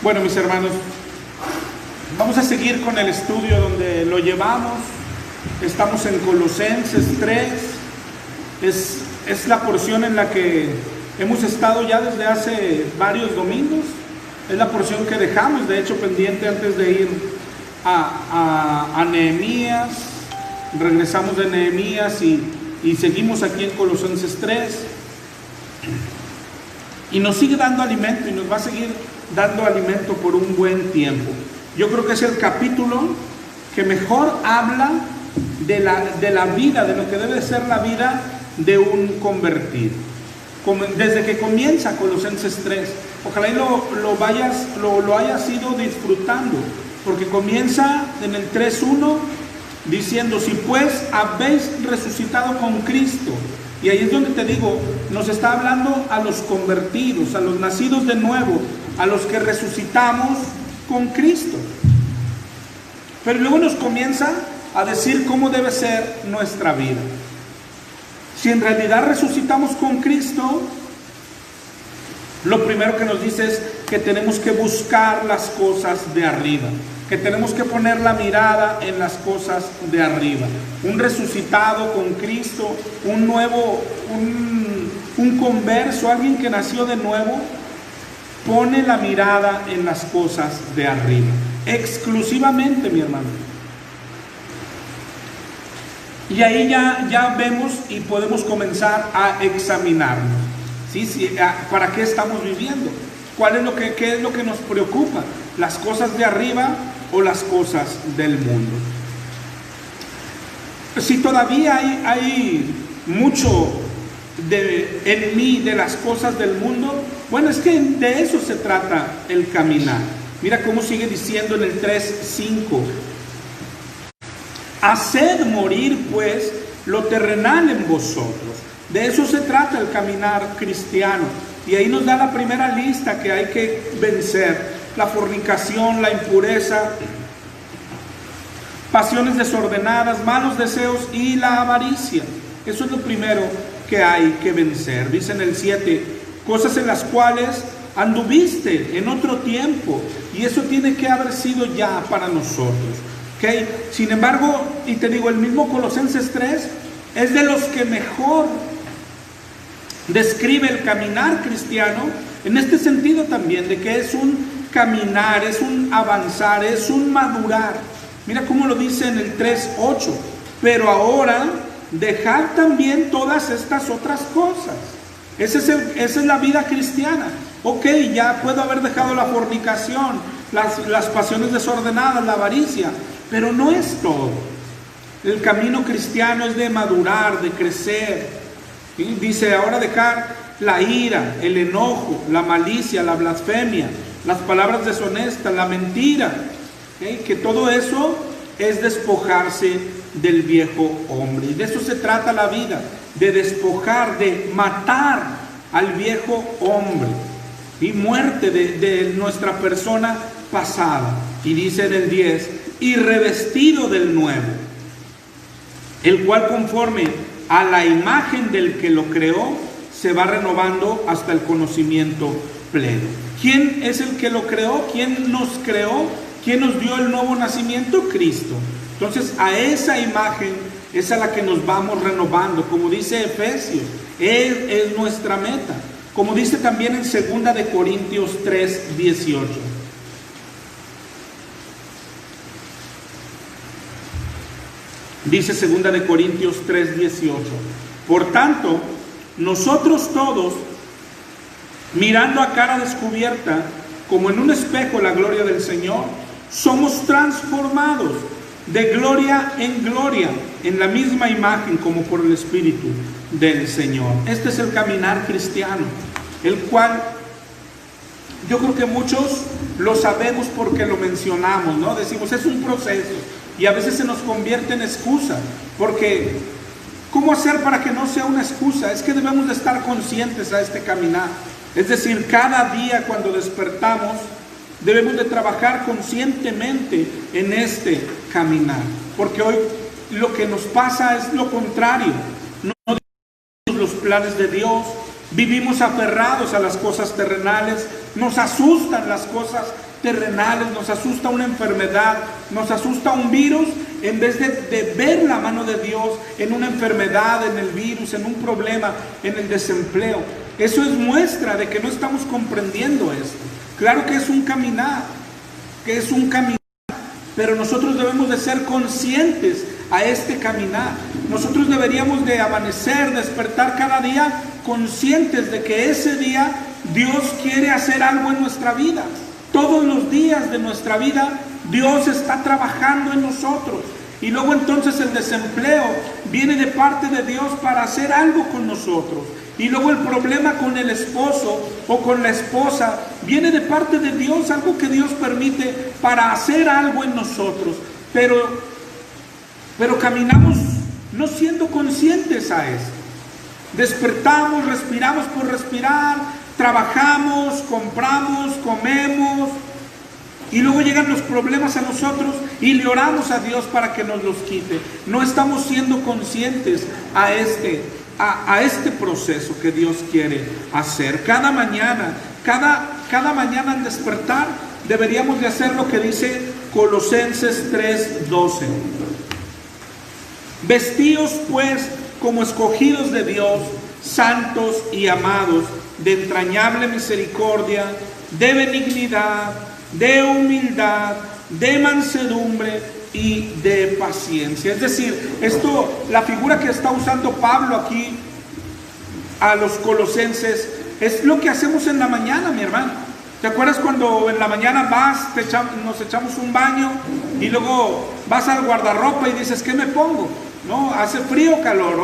Bueno, mis hermanos, vamos a seguir con el estudio donde lo llevamos. Estamos en Colosenses 3. Es la porción en la que hemos estado ya desde hace varios domingos. Es la porción que dejamos, de hecho, pendiente antes de ir a Nehemías. Regresamos de Nehemías y seguimos aquí en Colosenses 3. Y nos sigue dando alimento y nos va a seguir dando alimento por un buen tiempo. Yo creo que es el capítulo que mejor habla de la vida, de lo que debe ser la vida de un convertido. Desde que comienza Colosenses 3, ojalá y lo hayas ido disfrutando, porque comienza en el 3:1 diciendo: si pues habéis resucitado con Cristo. Y ahí es donde te digo, nos está hablando a los convertidos, a los nacidos de nuevo, a los que resucitamos con Cristo. Pero luego nos comienza a decir cómo debe ser nuestra vida. Si en realidad resucitamos con Cristo, lo primero que nos dice es que tenemos que buscar las cosas de arriba, que tenemos que poner la mirada en las cosas de arriba. Un resucitado con Cristo, un converso, alguien que nació de nuevo, pone la mirada en las cosas de arriba, exclusivamente, mi hermano. Y ahí ya vemos y podemos comenzar a examinarnos. ¿Sí? ¿Para qué estamos viviendo? ¿Qué es lo que nos preocupa? ¿Las cosas de arriba o las cosas del mundo? Si todavía hay mucho en mí de las cosas del mundo, bueno, es que de eso se trata el caminar. Mira cómo sigue diciendo en el 3:5: haced morir pues lo terrenal en vosotros. De eso se trata el caminar cristiano. Y ahí nos da la primera lista que hay que vencer: la fornicación, la impureza, pasiones desordenadas, malos deseos y la avaricia. Eso es lo primero que hay que vencer. Dice en el 7: cosas en las cuales anduviste en otro tiempo. Y eso tiene que haber sido ya para nosotros. ¿Okay? Sin embargo, y te digo, el mismo Colosenses 3 es de los que mejor describe el caminar cristiano, en este sentido también, de que es un caminar, es un avanzar, es un madurar. Mira cómo lo dice en el 3:8: pero ahora dejad también todas estas otras cosas. Esa es la vida cristiana. Ok, ya puedo haber dejado la fornicación, las pasiones desordenadas, la avaricia, pero no es todo. El camino cristiano es de madurar, de crecer. ¿Sí? Dice: ahora dejar la ira, el enojo, la malicia, la blasfemia, las palabras deshonestas, la mentira. ¿Sí? Que todo eso es despojarse del viejo hombre. Y de eso se trata la vida, de despojar, de matar al viejo hombre. Y muerte de nuestra persona pasada. Y dice en el 10: y revestido del nuevo, el cual conforme a la imagen del que lo creó, se va renovando hasta el conocimiento pleno. ¿Quién es el que lo creó? ¿Quién nos creó? ¿Quién nos dio el nuevo nacimiento? Cristo. Entonces, a esa imagen es a la que nos vamos renovando. Como dice Efesios, Él es nuestra meta. Como dice también en 2 de Corintios 3:18. Dice 2 de Corintios 3:18: por tanto, nosotros todos, mirando a cara descubierta, como en un espejo la gloria del Señor, somos transformados de gloria en gloria, en la misma imagen como por el Espíritu del Señor. Este es el caminar cristiano, el cual yo creo que muchos lo sabemos porque lo mencionamos, ¿no? Decimos, es un proceso. Y a veces se nos convierte en excusa, porque ¿cómo hacer para que no sea una excusa? Es que debemos de estar conscientes a este caminar. Es decir, cada día cuando despertamos, debemos de trabajar conscientemente en este caminar. Porque hoy lo que nos pasa es lo contrario. No vivimos los planes de Dios, vivimos aferrados a las cosas terrenales, nos asustan las cosas terrenales, nos asusta una enfermedad, nos asusta un virus, en vez de ver la mano de Dios en una enfermedad, en el virus, en un problema, en el desempleo. Eso es muestra de que no estamos comprendiendo esto. Claro que es un caminar, pero nosotros debemos de ser conscientes a este caminar. Nosotros deberíamos de amanecer, despertar cada día conscientes de que ese día Dios quiere hacer algo en nuestra vida. Todos los días de nuestra vida Dios está trabajando en nosotros. Y luego entonces el desempleo viene de parte de Dios para hacer algo con nosotros. Y luego el problema con el esposo o con la esposa viene de parte de Dios, algo que Dios permite para hacer algo en nosotros. Pero caminamos no siendo conscientes a esto. Despertamos, respiramos por respirar, trabajamos, compramos, comemos, y luego llegan los problemas a nosotros y le oramos a Dios para que nos los quite. No estamos siendo conscientes a este proceso que Dios quiere hacer. Cada mañana al despertar deberíamos de hacer lo que dice Colosenses 3:12. Vestíos pues como escogidos de Dios, santos y amados, de entrañable misericordia, de benignidad, de humildad, de mansedumbre y de paciencia. Es decir, la figura que está usando Pablo aquí a los colosenses es lo que hacemos en la mañana, mi hermano. ¿Te acuerdas cuando en la mañana nos echamos un baño y luego vas al guardarropa y dices, ¿qué me pongo? No, hace frío o calor,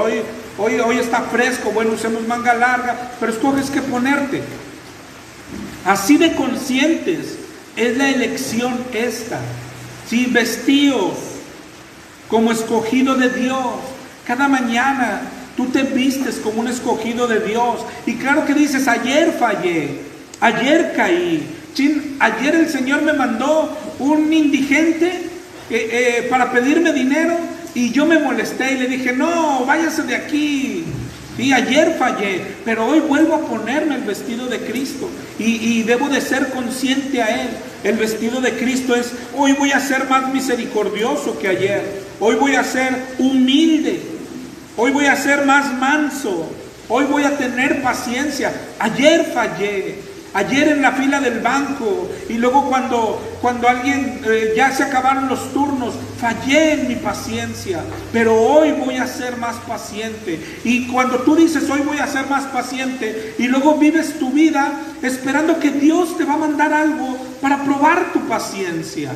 hoy está fresco, bueno, usemos manga larga, pero escoges qué ponerte. Así de conscientes es la elección esta. Sí, vestíos como escogido de Dios. Cada mañana tú te vistes como un escogido de Dios. Y claro que dices, ayer fallé, ayer caí. Ayer el Señor me mandó un indigente para pedirme dinero y yo me molesté y le dije, no, váyase de aquí. Y ayer fallé, pero hoy vuelvo a ponerme el vestido de Cristo y debo de ser consciente a Él. El vestido de Cristo es, hoy voy a ser más misericordioso que ayer, hoy voy a ser humilde, hoy voy a ser más manso, hoy voy a tener paciencia. Ayer fallé, ayer en la fila del banco, y luego cuando alguien ya se acabaron los turnos, fallé en mi paciencia, pero hoy voy a ser más paciente. Y cuando tú dices hoy voy a ser más paciente, y luego vives tu vida esperando que Dios te va a mandar algo para probar tu paciencia.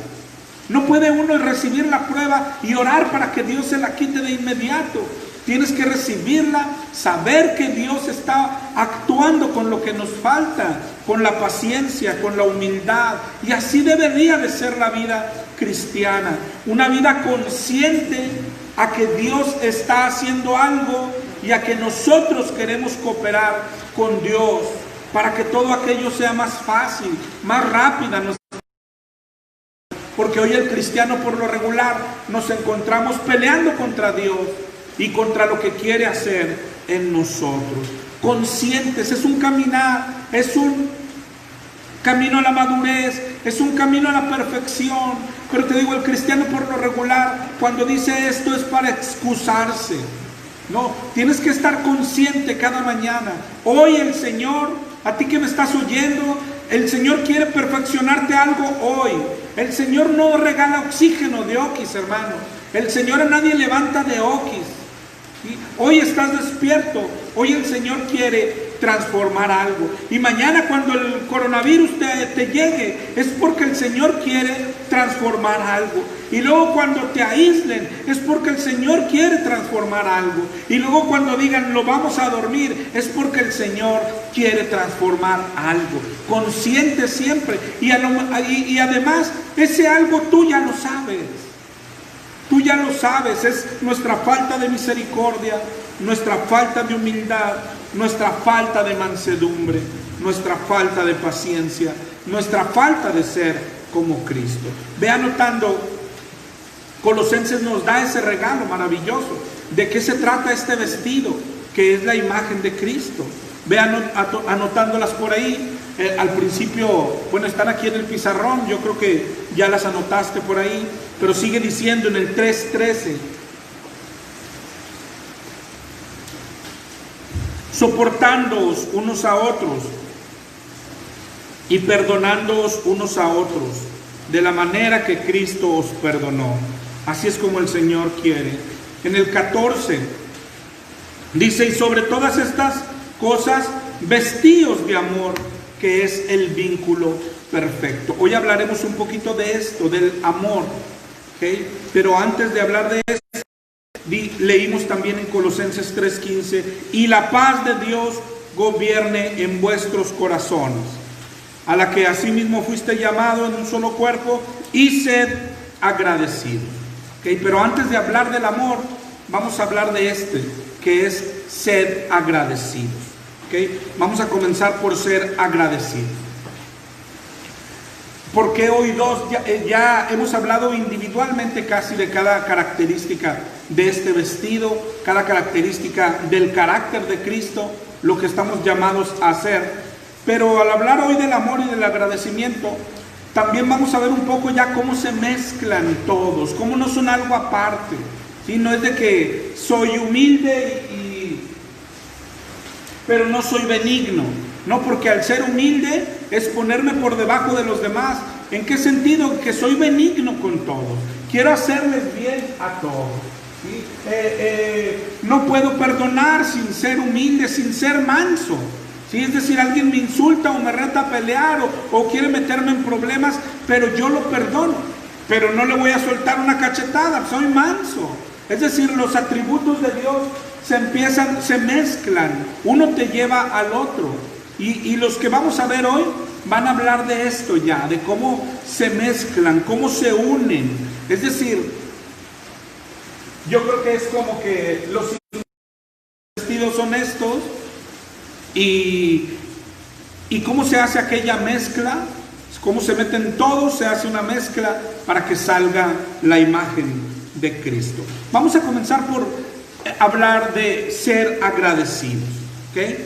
No puede uno recibir la prueba y orar para que Dios se la quite de inmediato. Tienes que recibirla, saber que Dios está actuando con lo que nos falta, con la paciencia, con la humildad. Y así debería de ser la vida cristiana. Una vida consciente a que Dios está haciendo algo y a que nosotros queremos cooperar con Dios para que todo aquello sea más fácil, más rápida. Porque hoy el cristiano por lo regular nos encontramos peleando contra Dios y contra lo que quiere hacer en nosotros. Conscientes, es un caminar, es un camino a la madurez, es un camino a la perfección. Pero te digo, el cristiano por lo regular, cuando dice esto es para excusarse. No, tienes que estar consciente cada mañana. Hoy el Señor, a ti que me estás oyendo, el Señor quiere perfeccionarte algo hoy. El Señor no regala oxígeno de oquis, hermano. El Señor a nadie levanta de oquis. Hoy estás despierto, hoy el Señor quiere transformar algo. Y mañana cuando el coronavirus te llegue, es porque el Señor quiere transformar algo. Y luego cuando te aíslen, es porque el Señor quiere transformar algo. Y luego cuando digan, lo vamos a dormir, es porque el Señor quiere transformar algo. Consciente siempre. Y además, ese algo tú ya lo sabes. Tú ya lo sabes, es nuestra falta de misericordia, nuestra falta de humildad, nuestra falta de mansedumbre, nuestra falta de paciencia, nuestra falta de ser como Cristo. Ve anotando, Colosenses nos da ese regalo maravilloso. ¿De qué se trata este vestido? Que es la imagen de Cristo. Ve anotándolas por ahí. al principio, bueno, están aquí en el pizarrón, yo creo que ya las anotaste por ahí, pero sigue diciendo en el 3:13, soportándoos unos a otros y perdonándoos unos a otros, de la manera que Cristo os perdonó. Así es como el Señor quiere. En el 14 dice, y sobre todas estas cosas, vestíos de amor, que es el vínculo perfecto. Hoy hablaremos un poquito de esto, del amor, ¿okay? Pero antes de hablar de esto, leímos también en Colosenses 3:15, y la paz de Dios gobierne en vuestros corazones, a la que asimismo fuiste llamado en un solo cuerpo, y sed agradecidos. ¿Okay? Pero antes de hablar del amor, vamos a hablar de que es sed agradecidos. ¿Okay? Vamos a comenzar por ser agradecidos. Porque hoy ya hemos hablado individualmente casi de cada característica de este vestido, cada característica del carácter de Cristo, lo que estamos llamados a hacer. Pero al hablar hoy del amor y del agradecimiento, también vamos a ver un poco ya cómo se mezclan todos, cómo no son algo aparte. ¿Sí? No es de que soy humilde pero no soy benigno. No, porque al ser humilde es ponerme por debajo de los demás. ¿En qué sentido? Que soy benigno con todos. Quiero hacerles bien a todos. ¿Sí? No puedo perdonar sin ser humilde, sin ser manso. ¿Sí? Es decir, alguien me insulta o me reta a pelear o quiere meterme en problemas, pero yo lo perdono. Pero no le voy a soltar una cachetada, soy manso. Es decir, los atributos de Dios se mezclan, uno te lleva al otro, y los que vamos a ver hoy van a hablar de esto ya, de cómo se mezclan, cómo se unen. Es decir, yo creo que es como que los vestidos son estos, y cómo se hace aquella mezcla, cómo se meten todos, se hace una mezcla para que salga la imagen de Cristo. Vamos a comenzar por hablar de ser agradecidos, ¿okay?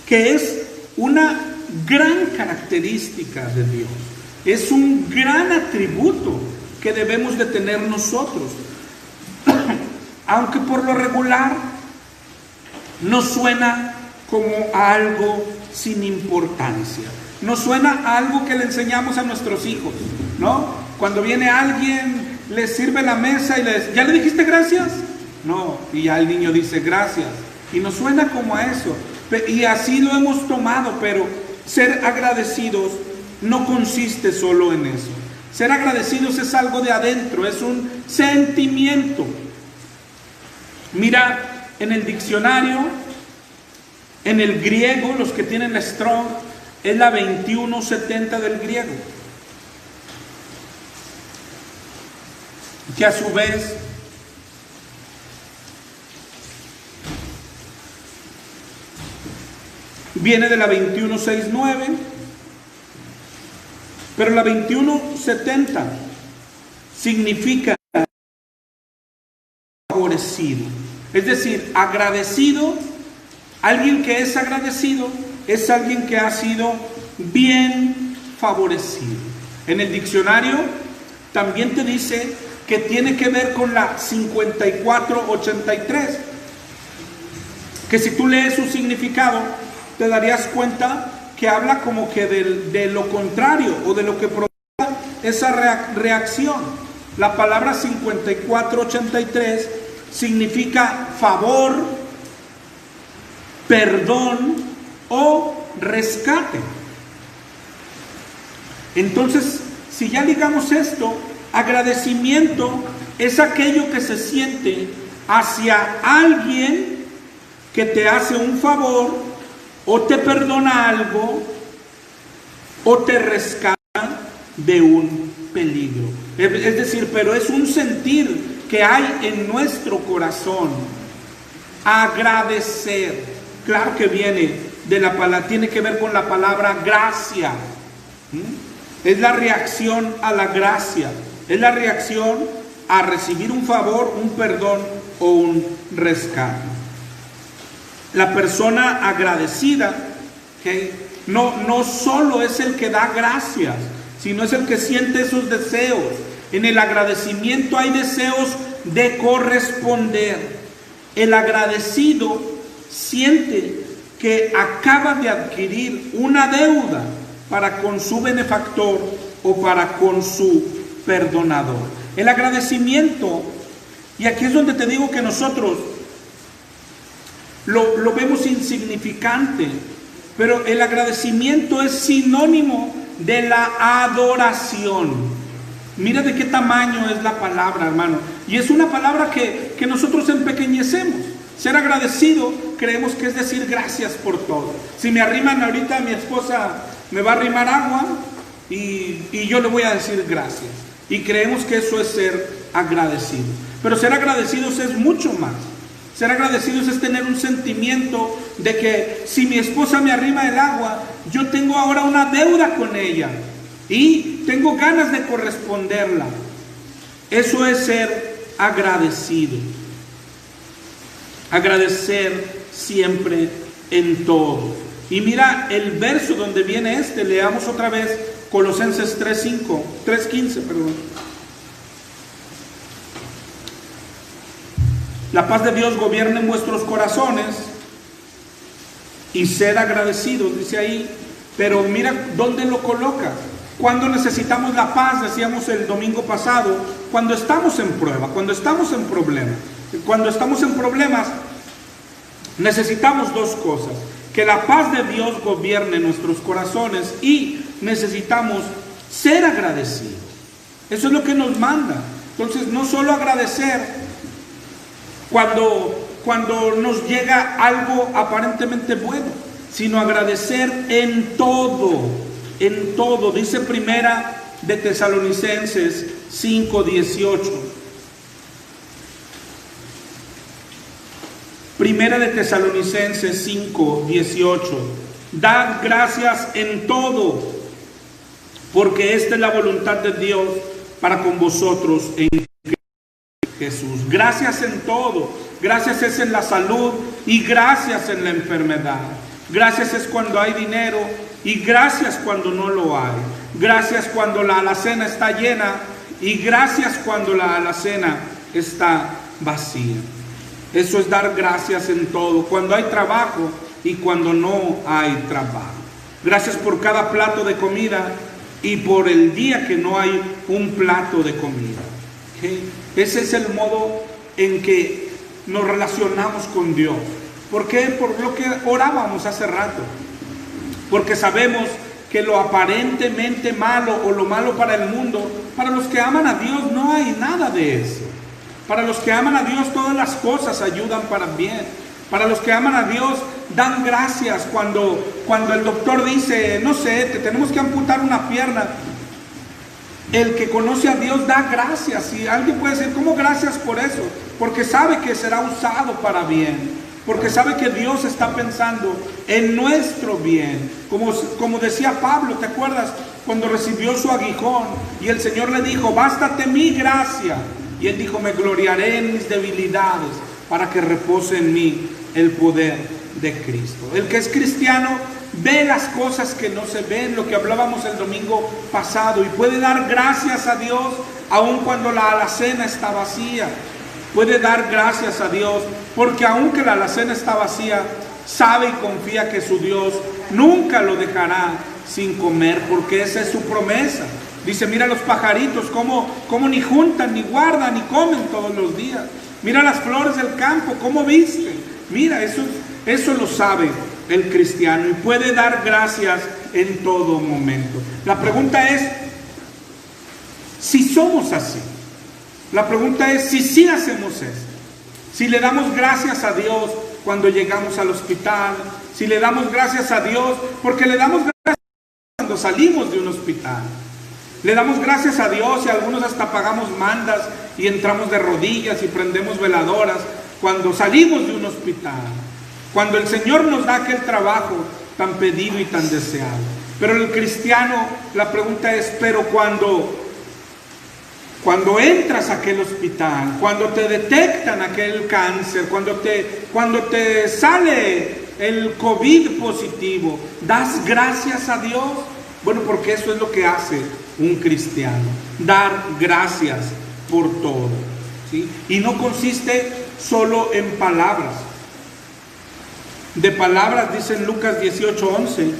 Que es una gran característica de Dios, es un gran atributo que debemos de tener nosotros, aunque por lo regular nos suena como a algo sin importancia, nos suena a algo que le enseñamos a nuestros hijos, ¿no? Cuando viene alguien, les sirve la mesa y ¿ya le dijiste gracias? No, y ya el niño dice gracias, y nos suena como a eso, y así lo hemos tomado. Pero ser agradecidos no consiste solo en eso. Ser agradecidos es algo de adentro, es un sentimiento. Mira, en el diccionario, en el griego, los que tienen la Strong, es la 2170 del griego, que a su vez viene de la 2169, pero la 2170 significa favorecido. Es decir, agradecido, alguien que es agradecido es alguien que ha sido bien favorecido. En el diccionario también te dice que tiene que ver con la 5483, que si tú lees su significado te darías cuenta que habla como que de lo contrario o de lo que provoca esa reacción. La palabra 5483 significa favor, perdón o rescate. Entonces, si ya ligamos esto, agradecimiento es aquello que se siente hacia alguien que te hace un favor, o te perdona algo, o te rescata de un peligro. Es decir, pero es un sentir que hay en nuestro corazón. Agradecer, claro que viene de la palabra, tiene que ver con la palabra gracia. Es la reacción a la gracia, es la reacción a recibir un favor, un perdón o un rescate. La persona agradecida, ¿okay?, no solo es el que da gracias, sino es el que siente esos deseos. En el agradecimiento hay deseos de corresponder. El agradecido siente que acaba de adquirir una deuda para con su benefactor o para con su perdonador. El agradecimiento, y aquí es donde te digo que nosotros lo vemos insignificante, pero el agradecimiento es sinónimo de la adoración. Mira de qué tamaño es la palabra, hermano. Y es una palabra que nosotros empequeñecemos. Ser agradecido creemos que es decir gracias por todo. Si me arriman ahorita, mi esposa me va a arrimar agua y yo le voy a decir gracias. Y creemos que eso es ser agradecido. Pero ser agradecidos es mucho más. Ser agradecidos es tener un sentimiento de que si mi esposa me arrima el agua, yo tengo ahora una deuda con ella y tengo ganas de corresponderla. Eso es ser agradecido. Agradecer siempre en todo. Y mira el verso donde viene leamos otra vez Colosenses 3:15, perdón. La paz de Dios gobierne en vuestros corazones y sed agradecidos, dice ahí. Pero mira dónde lo coloca. Cuando necesitamos la paz, decíamos el domingo pasado, cuando estamos en prueba, cuando estamos en problemas. Cuando estamos en problemas, necesitamos dos cosas: que la paz de Dios gobierne nuestros corazones y necesitamos ser agradecidos. Eso es lo que nos manda. Entonces, no solo agradecer cuando nos llega algo aparentemente bueno, sino agradecer en todo, en todo. Dice Primera de Tesalonicenses 5:18. Primera de Tesalonicenses 5:18. Dad gracias en todo, porque esta es la voluntad de Dios para con vosotros en Jesús. Gracias en todo. Gracias es en la salud y gracias en la enfermedad. Gracias es cuando hay dinero y gracias cuando no lo hay. Gracias cuando la alacena está llena y gracias cuando la alacena está vacía. Eso es dar gracias en todo, cuando hay trabajo y cuando no hay trabajo. Gracias por cada plato de comida y por el día que no hay un plato de comida. ¿Okay? Ese es el modo en que nos relacionamos con Dios. ¿Por qué? Por lo que orábamos hace rato. Porque sabemos que lo aparentemente malo o lo malo para el mundo, para los que aman a Dios no hay nada de eso. Para los que aman a Dios todas las cosas ayudan para bien. Para los que aman a Dios dan gracias cuando el doctor dice, no sé, te tenemos que amputar una pierna. El que conoce a Dios da gracias. Y alguien puede decir, ¿cómo gracias por eso? Porque sabe que será usado para bien. Porque sabe que Dios está pensando en nuestro bien. Como decía Pablo, ¿te acuerdas? Cuando recibió su aguijón y el Señor le dijo, bástate mi gracia. Y él dijo, me gloriaré en mis debilidades para que repose en mí el poder de Cristo. El que es cristiano ve las cosas que no se ven, lo que hablábamos el domingo pasado, y puede dar gracias a Dios aun cuando la alacena está vacía. Puede dar gracias a Dios porque aunque la alacena está vacía, sabe y confía que su Dios nunca lo dejará sin comer, porque esa es su promesa. Dice, mira los pajaritos, cómo ni juntan, ni guardan, ni comen todos los días. Mira las flores del campo, cómo visten. Mira, eso lo sabe el cristiano y puede dar gracias en todo momento. La pregunta es, si somos así. La pregunta es, si sí hacemos eso. Si le damos gracias a Dios cuando llegamos al hospital. Si le damos gracias a Dios, porque le damos gracias cuando salimos de un hospital. Le damos gracias a Dios y algunos hasta pagamos mandas y entramos de rodillas y prendemos veladoras cuando salimos de un hospital. Cuando el Señor nos da aquel trabajo tan pedido y tan deseado. Pero el cristiano, la pregunta es, pero cuando entras a aquel hospital, cuando te detectan aquel cáncer, cuando te sale el COVID positivo, ¿das gracias a Dios? Bueno, porque eso es lo que hace un cristiano, dar gracias por todo, ¿sí? Y no consiste solo en palabras. De palabras dice en Lucas 18:11,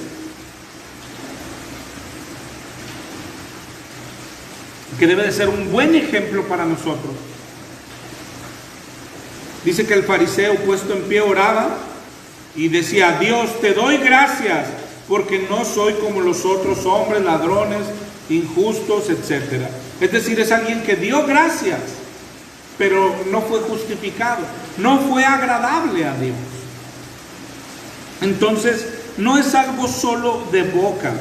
que debe de ser un buen ejemplo para nosotros. Dice que el fariseo puesto en pie oraba y decía: Dios, te doy gracias porque no soy como los otros hombres, ladrones, injustos, etc. Es decir, es alguien que dio gracias, pero no fue justificado, no fue agradable a Dios. Entonces, no es algo solo de boca,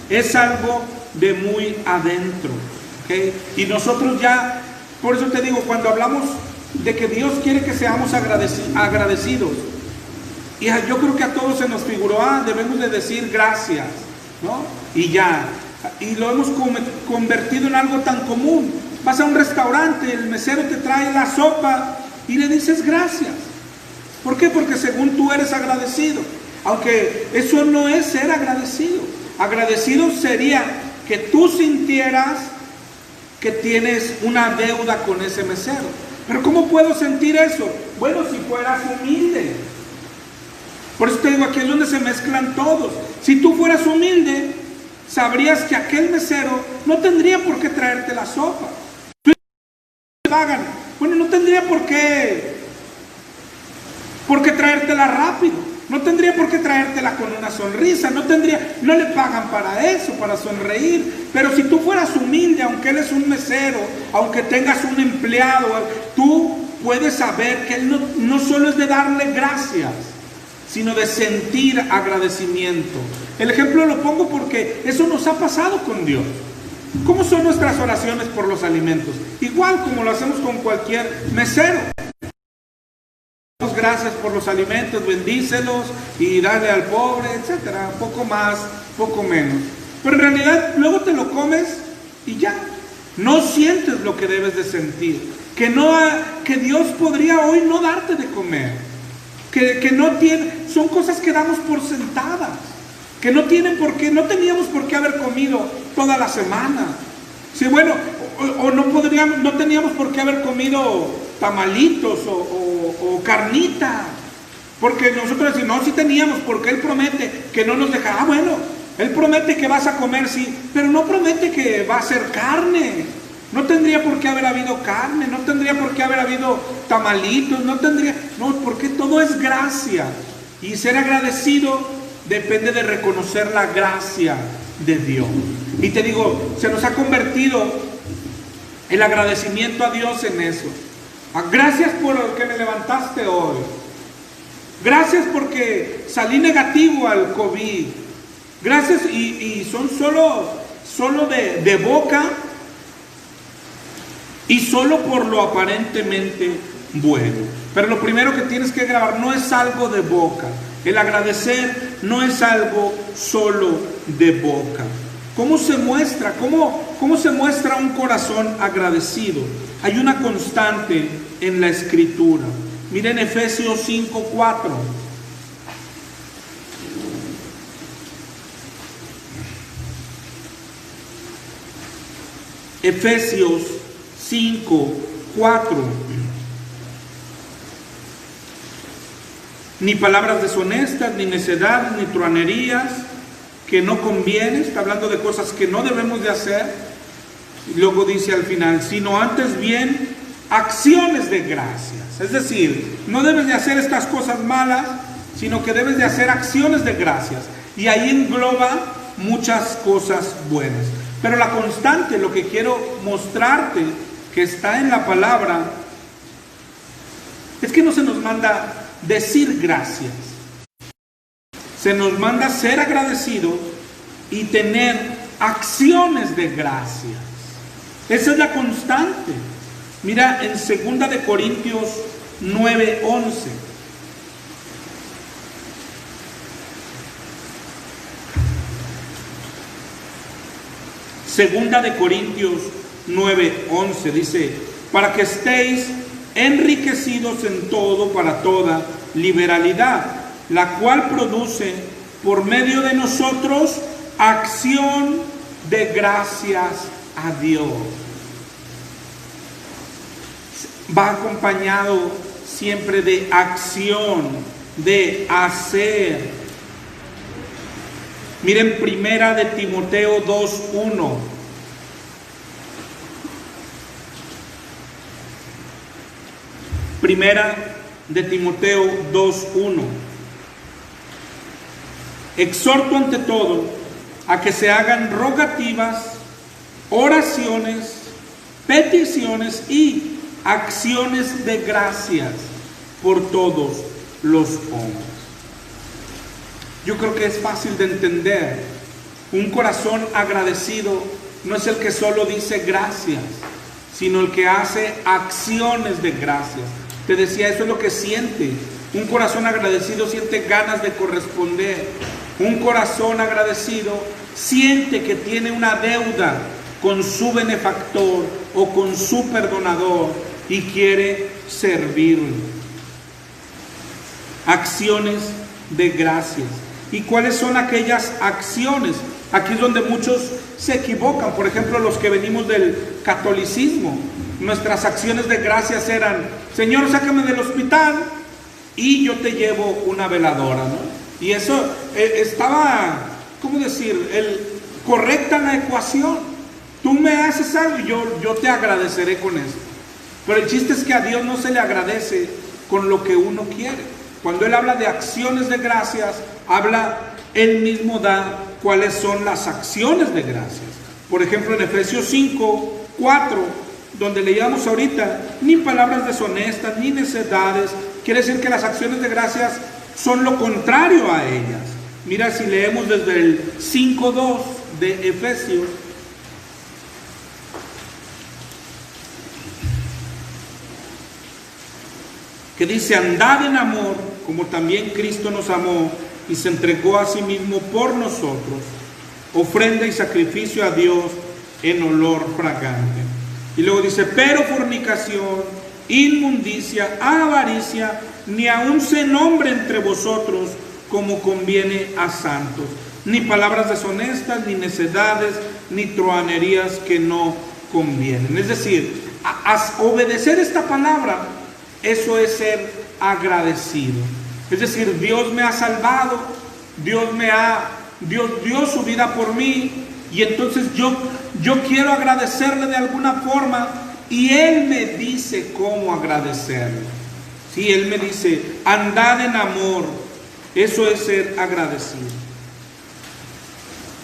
es algo de muy adentro, ¿okay? Y nosotros ya, por eso te digo, cuando hablamos de que Dios quiere que seamos agradecidos, y yo creo que a todos se nos figuró, debemos de decir gracias, ¿no? Y ya, y lo hemos convertido en algo tan común. Vas a un restaurante, el mesero te trae la sopa y le dices gracias. ¿Por qué? Porque según tú eres agradecido. Aunque eso no es ser agradecido. Agradecido sería que tú sintieras que tienes una deuda con ese mesero. Pero ¿cómo puedo sentir eso? Bueno, si fueras humilde. Por eso te digo, aquí es donde se mezclan todos. Si tú fueras humilde, sabrías que aquel mesero no tendría por qué traerte la sopa. Bueno, no tendría por qué traértela rápido. No tendría por qué traértela con una sonrisa. No le pagan para eso, para sonreír. Pero si tú fueras humilde, aunque él es un mesero, aunque tengas un empleado, tú puedes saber que él no solo es de darle gracias, sino de sentir agradecimiento. El ejemplo lo pongo porque eso nos ha pasado con Dios. ¿Cómo son nuestras oraciones por los alimentos? Igual como lo hacemos con cualquier mesero. Gracias por los alimentos, bendícelos y dale al pobre, etcétera. Poco más, poco menos. Pero en realidad luego te lo comes y ya. No sientes lo que debes de sentir. Que Dios podría hoy no darte de comer. Que no tiene, son cosas que damos por sentadas. Que no teníamos por qué haber comido toda la semana. Sí, bueno, o no teníamos por qué haber comido tamalitos o carnita. Porque nosotros decimos, no, sí teníamos, porque Él promete que no nos dejará. Bueno, Él promete que vas a comer, sí, pero no promete que va a ser carne. No tendría por qué haber habido carne, no tendría por qué haber habido tamalitos, no, porque todo es gracia. Y ser agradecido depende de reconocer la gracia de Dios. Y te digo, se nos ha convertido el agradecimiento a Dios en eso. Gracias por lo que me levantaste hoy. Gracias porque salí negativo al COVID. Gracias, y son solo de boca y solo por lo aparentemente bueno. Pero lo primero que tienes que grabar no es algo de boca. El agradecer no es algo solo de boca. ¿Cómo se muestra? ¿Cómo se muestra un corazón agradecido? Hay una constante en la Escritura. Miren Efesios 5:4. Efesios 5:4. Ni palabras deshonestas, ni necedades, ni truanerías, que no conviene. Está hablando de cosas que no debemos de hacer. Y luego dice al final, sino antes bien acciones de gracias. Es decir, no debes de hacer estas cosas malas, sino que debes de hacer acciones de gracias. Y ahí engloba muchas cosas buenas. Pero la constante, lo que quiero mostrarte, que está en la palabra, es que no se nos manda decir gracias. Se nos manda ser agradecidos y tener acciones de gracias. Esa es la constante. Mira en 2 de Corintios 9:11. Segunda de Corintios 9:11 dice, para que estéis enriquecidos en todo para toda liberalidad, la cual produce por medio de nosotros acción de gracias a Dios. Va acompañado siempre de acción, de hacer. Miren, primera de Timoteo 2:1. Primera de Timoteo 2:1. Exhorto ante todo a que se hagan rogativas, oraciones, peticiones y acciones de gracias por todos los hombres. Yo creo que es fácil de entender. Un corazón agradecido no es el que solo dice gracias, sino el que hace acciones de gracias. Te decía, eso es lo que siente. Un corazón agradecido siente ganas de corresponder. Un corazón agradecido siente que tiene una deuda con su benefactor o con su perdonador y quiere servirlo. Acciones de gracias. ¿Y cuáles son aquellas acciones? Aquí es donde muchos se equivocan. Por ejemplo, los que venimos del catolicismo, nuestras acciones de gracias eran: Señor, sácame del hospital y yo te llevo una veladora, ¿no? Y eso estaba, ¿cómo decir?, correcta en la ecuación. Tú me haces algo y yo te agradeceré con eso. Pero el chiste es que a Dios no se le agradece con lo que uno quiere. Cuando Él habla de acciones de gracias, Él mismo da cuáles son las acciones de gracias. Por ejemplo, en Efesios 5:4, donde leíamos ahorita, ni palabras deshonestas, ni necedades. Quiere decir que las acciones de gracias son lo contrario a ellas. Mira, si leemos desde el 5:2 de Efesios, que dice: andad en amor, como también Cristo nos amó y se entregó a sí mismo por nosotros, ofrenda y sacrificio a Dios en olor fragante. Y luego dice: pero fornicación, inmundicia, avaricia, ni aun se nombre entre vosotros como conviene a santos, ni palabras deshonestas, ni necedades, ni truhanerías que no convienen. Es decir, obedecer esta palabra, eso es ser agradecido. Es decir, Dios me ha salvado, Dios dio su vida por mí, y entonces yo quiero agradecerle de alguna forma, y Él me dice cómo agradecerle. Sí, Él me dice: andad en amor. Eso es ser agradecido.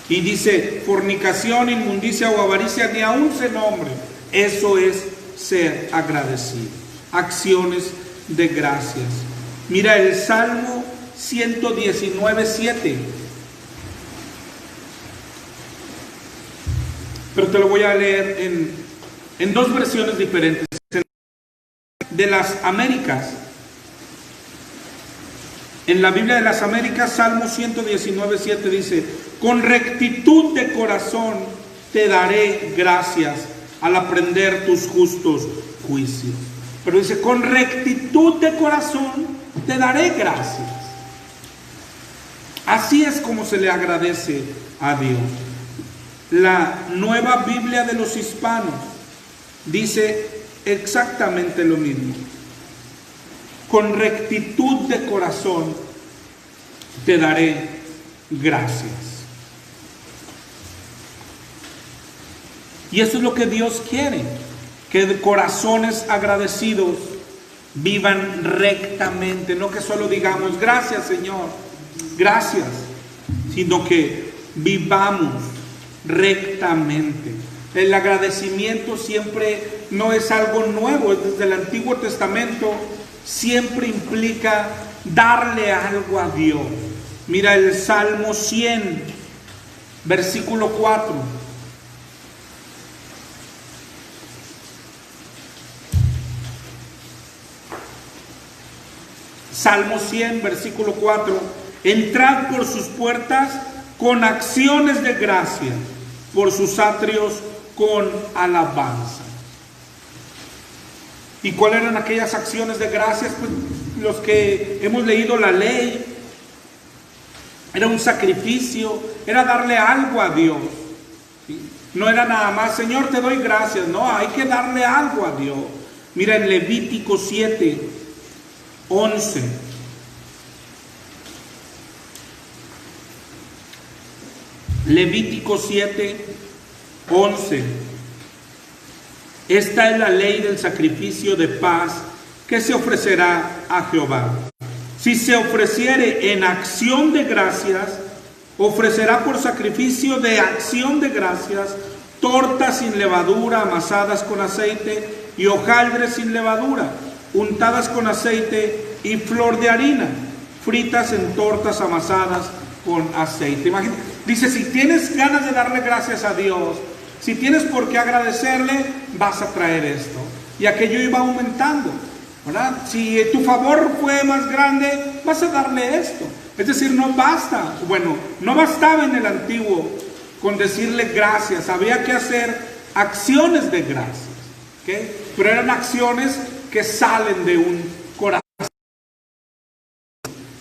Y dice: fornicación, inmundicia o avaricia ni aun se nombre. Eso es ser agradecido. Acciones de gracias. Mira el Salmo 119:7. Pero te lo voy a leer en dos versiones diferentes. De las Américas. En la Biblia de las Américas, Salmo 119:7 dice: con rectitud de corazón te daré gracias al aprender tus justos juicios. Pero dice: con rectitud de corazón te daré gracias. Así es como se le agradece a Dios. La Nueva Biblia de los Hispanos dice exactamente lo mismo. Con rectitud de corazón te daré gracias. Y eso es lo que Dios quiere, que de corazones agradecidos vivan rectamente, no que solo digamos gracias Señor, gracias, sino que vivamos rectamente. El agradecimiento siempre no es algo nuevo, desde el Antiguo Testamento siempre implica darle algo a Dios. Mira el Salmo 100, versículo 4. Salmo 100, versículo 4. Entrad por sus puertas con acciones de gracia, por sus atrios con alabanza. ¿Y cuáles eran aquellas acciones de gracias? Pues los que hemos leído la ley, era un sacrificio, era darle algo a Dios, ¿sí? No era nada más, Señor, te doy gracias. No, hay que darle algo a Dios. Mira en Levítico 7:11. Levítico 7:11. Esta es la ley del sacrificio de paz que se ofrecerá a Jehová. Si se ofreciere en acción de gracias, ofrecerá por sacrificio de acción de gracias tortas sin levadura, amasadas con aceite, y hojaldres sin levadura, untadas con aceite, y flor de harina, fritas en tortas amasadas con aceite. Imagínate, dice, si tienes ganas de darle gracias a Dios, si tienes por qué agradecerle, vas a traer esto. Y aquello iba aumentando, ¿verdad? Si tu favor fue más grande, vas a darle esto. Es decir, no basta, bueno, no bastaba en el antiguo con decirle gracias, había que hacer acciones de gracias, ¿okay? Pero eran acciones que salen de un corazón.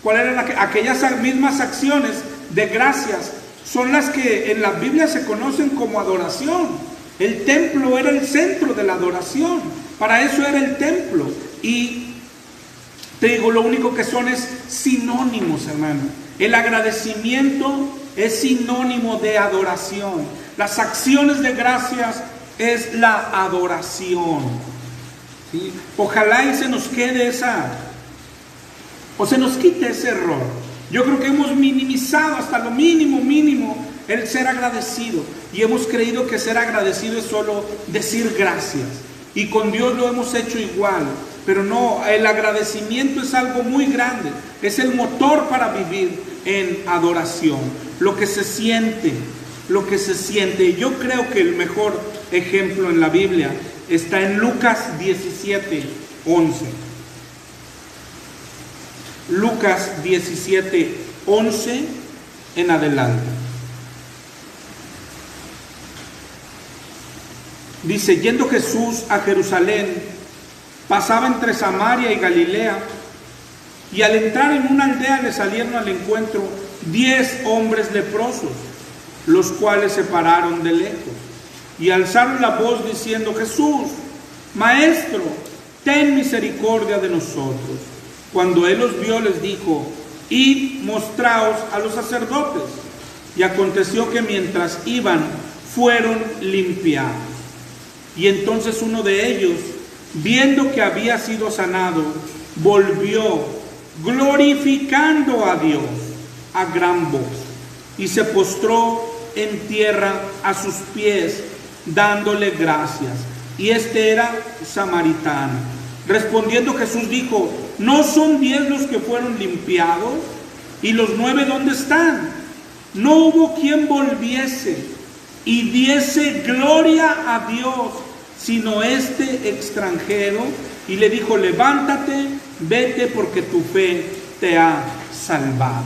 ¿Cuáles eran aquellas mismas acciones de gracias? Son las que en la Biblia se conocen como adoración. El templo era el centro de la adoración, para eso era el templo. Y te digo, lo único que son es sinónimos, hermano. El agradecimiento es sinónimo de adoración. Las acciones de gracias es la adoración, ¿sí? Ojalá y se nos quede se nos quite ese error. Yo creo que hemos minimizado hasta lo mínimo el ser agradecido. Y hemos creído que ser agradecido es solo decir gracias. Y con Dios lo hemos hecho igual. Pero no, el agradecimiento es algo muy grande. Es el motor para vivir en adoración. Lo que se siente. Yo creo que el mejor ejemplo en la Biblia está en Lucas 17:11. Lucas 17:11 en adelante. Dice, yendo Jesús a Jerusalén, pasaba entre Samaria y Galilea, y al entrar en una aldea le salieron al encuentro 10 hombres leprosos, los cuales se pararon de lejos y alzaron la voz diciendo, Jesús, Maestro, ten misericordia de nosotros. Cuando él los vio, les dijo, id, mostraos a los sacerdotes. Y aconteció que mientras iban, fueron limpiados. Y entonces uno de ellos, viendo que había sido sanado, volvió glorificando a Dios a gran voz, y se postró en tierra a sus pies, dándole gracias. Y este era samaritano. Respondiendo Jesús dijo, ¿no son 10 los que fueron limpiados? ¿Y los 9 dónde están? No hubo quien volviese y diese gloria a Dios, sino este extranjero. Y le dijo, levántate, vete, porque tu fe te ha salvado.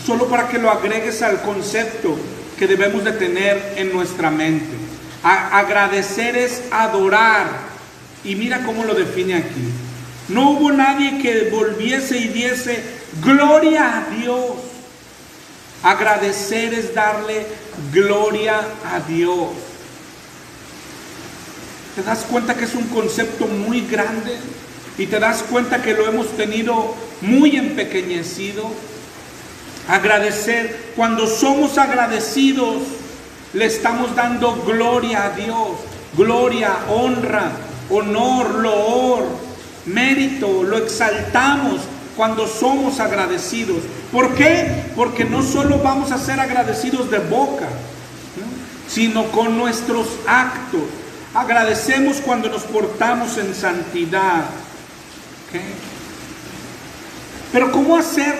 Solo para que lo agregues al concepto que debemos de tener en nuestra mente. Agradecer es adorar. Y mira cómo lo define aquí. No hubo nadie que volviese y diese gloria a Dios. Agradecer es darle gloria a Dios. ¿Te das cuenta que es un concepto muy grande? Y te das cuenta que lo hemos tenido muy empequeñecido. Agradecer, cuando somos agradecidos, le estamos dando gloria a Dios. Gloria, honra, honor, loor, mérito, lo exaltamos cuando somos agradecidos. ¿Por qué? Porque no solo vamos a ser agradecidos de boca, sino con nuestros actos. Agradecemos cuando nos portamos en santidad. ¿Okay? Pero ¿cómo hacer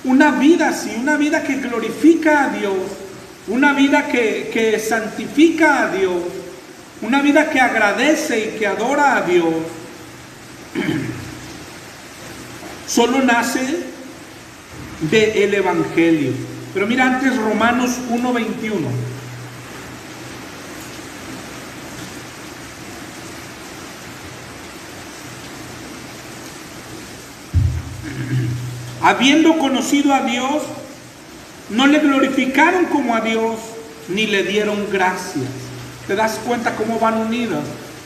una vida así? Una vida que glorifica a Dios, una vida que santifica a Dios, una vida que agradece y que adora a Dios. Solo nace del Evangelio. Pero mira antes Romanos 1:21. Habiendo conocido a Dios, no le glorificaron como a Dios, ni le dieron gracias. ¿Te das cuenta cómo van unidas?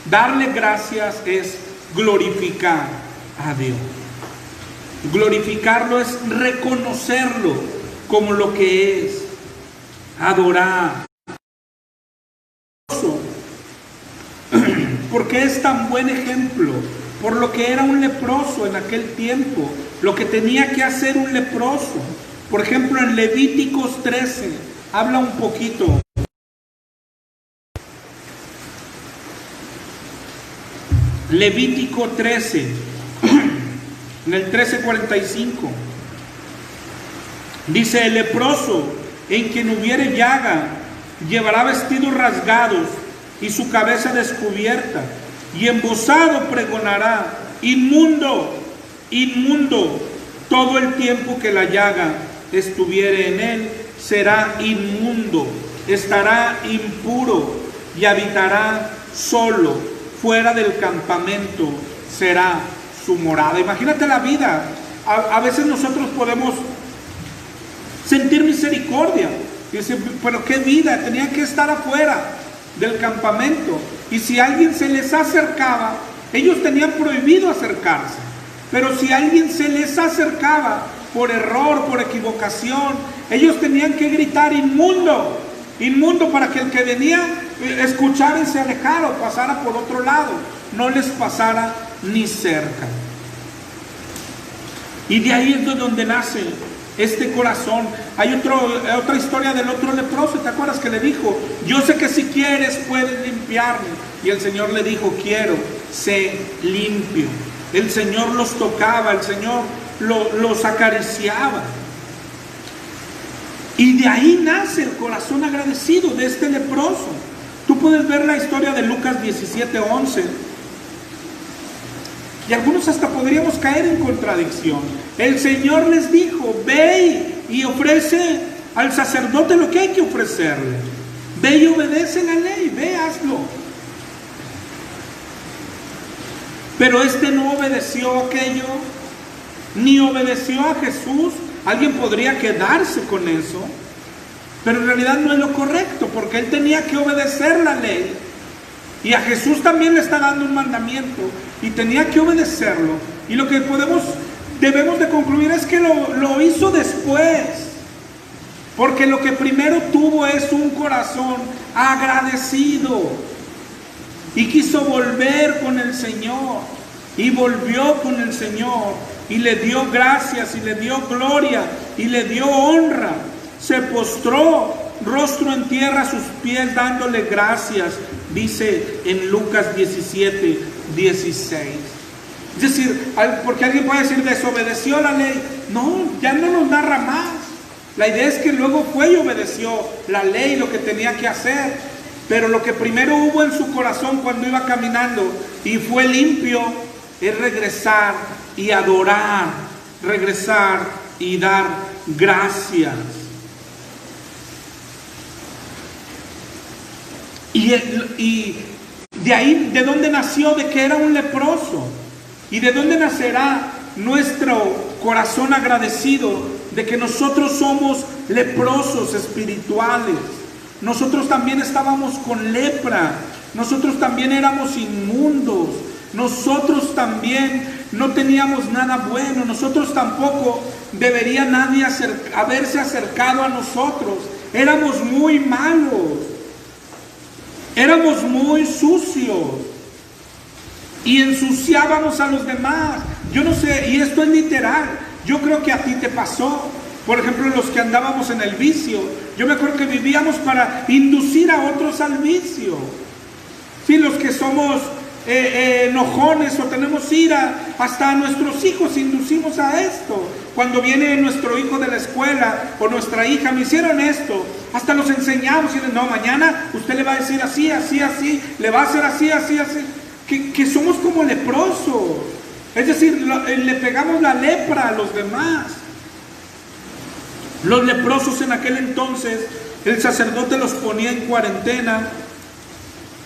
Darle gracias es glorificar a Dios. Glorificarlo es reconocerlo como lo que es, adorar. Porque es tan buen ejemplo, por lo que era un leproso en aquel tiempo, lo que tenía que hacer un leproso. Por ejemplo, en Levíticos 13 habla un poquito. Levítico 13, en el 13:45, dice: el leproso en quien hubiere llaga llevará vestidos rasgados y su cabeza descubierta, y embozado pregonará: inmundo, inmundo. Todo el tiempo que la llaga estuviere en él, será inmundo, estará impuro y habitará solo. Fuera del campamento será su morada. Imagínate la vida. A veces nosotros podemos sentir misericordia. Y decir, pero qué vida, tenían que estar afuera del campamento. Y si alguien se les acercaba, ellos tenían prohibido acercarse. Pero si alguien se les acercaba por error, por equivocación, ellos tenían que gritar: inmundo, inmundo, para que el que venía escuchara y se alejara o pasara por otro lado, no les pasara ni cerca. Y de ahí es de donde nace este corazón. Hay otra historia del otro leproso. ¿Te acuerdas que le dijo: yo sé que si quieres puedes limpiarme? Y el Señor le dijo: quiero, sé limpio. El Señor los tocaba, el Señor los acariciaba. Y de ahí nace el corazón agradecido de este leproso. Tú puedes ver la historia de Lucas 17:11. Y algunos hasta podríamos caer en contradicción. El Señor les dijo: ve y ofrece al sacerdote lo que hay que ofrecerle. Ve y obedece la ley, ve, hazlo. Pero este no obedeció aquello, ni obedeció a Jesús. Alguien podría quedarse con eso, pero en realidad no es lo correcto, porque él tenía que obedecer la ley. Y a Jesús también le está dando un mandamiento y tenía que obedecerlo. Y lo que debemos de concluir es que lo hizo después, porque lo que primero tuvo es un corazón agradecido. Y quiso volver con el Señor, y volvió con el Señor, y le dio gracias, y le dio gloria, y le dio honra. Se postró rostro en tierra a sus pies, dándole gracias, dice en Lucas 17:16. Es decir, porque alguien puede decir: desobedeció la ley. No, ya no nos narra más. La idea es que luego fue y obedeció la ley, lo que tenía que hacer. Pero lo que primero hubo en su corazón cuando iba caminando y fue limpio, es regresar y adorar, regresar y dar gracias. Y de ahí, ¿de dónde nació? De que era un leproso. ¿Y de dónde nacerá nuestro corazón agradecido? De que nosotros somos leprosos espirituales. Nosotros también estábamos con lepra. Nosotros también éramos inmundos. Nosotros también no teníamos nada bueno. Nosotros tampoco debería nadie haberse acercado a nosotros. Éramos muy malos. Éramos muy sucios. Y ensuciábamos a los demás. Yo no sé, y esto es literal. Yo creo que a ti te pasó. Por ejemplo, los que andábamos en el vicio. Yo me acuerdo que vivíamos para inducir a otros al vicio. Sí, los que somos enojones o tenemos ira, hasta a nuestros hijos inducimos a esto. Cuando viene nuestro hijo de la escuela o nuestra hija: me hicieron esto, hasta los enseñamos y dicen: no, mañana usted le va a decir así, así, así, le va a hacer así, así, así. Que somos como leprosos. Es decir, le pegamos la lepra a los demás. Los leprosos en aquel entonces, el sacerdote los ponía en cuarentena,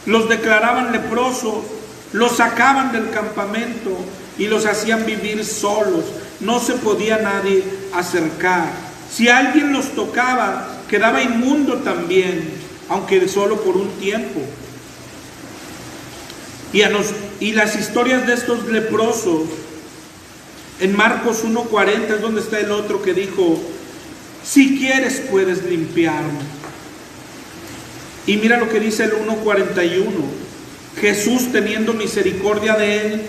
los declaraban leprosos, los sacaban del campamento y los hacían vivir solos. No se podía nadie acercar Si alguien los tocaba, quedaba inmundo también, aunque solo por un tiempo. Y las historias de estos leprosos, en Marcos 1:40 es donde está el otro que dijo, si quieres puedes limpiarme. Y mira lo que dice el 1:41, Jesús, teniendo misericordia de él,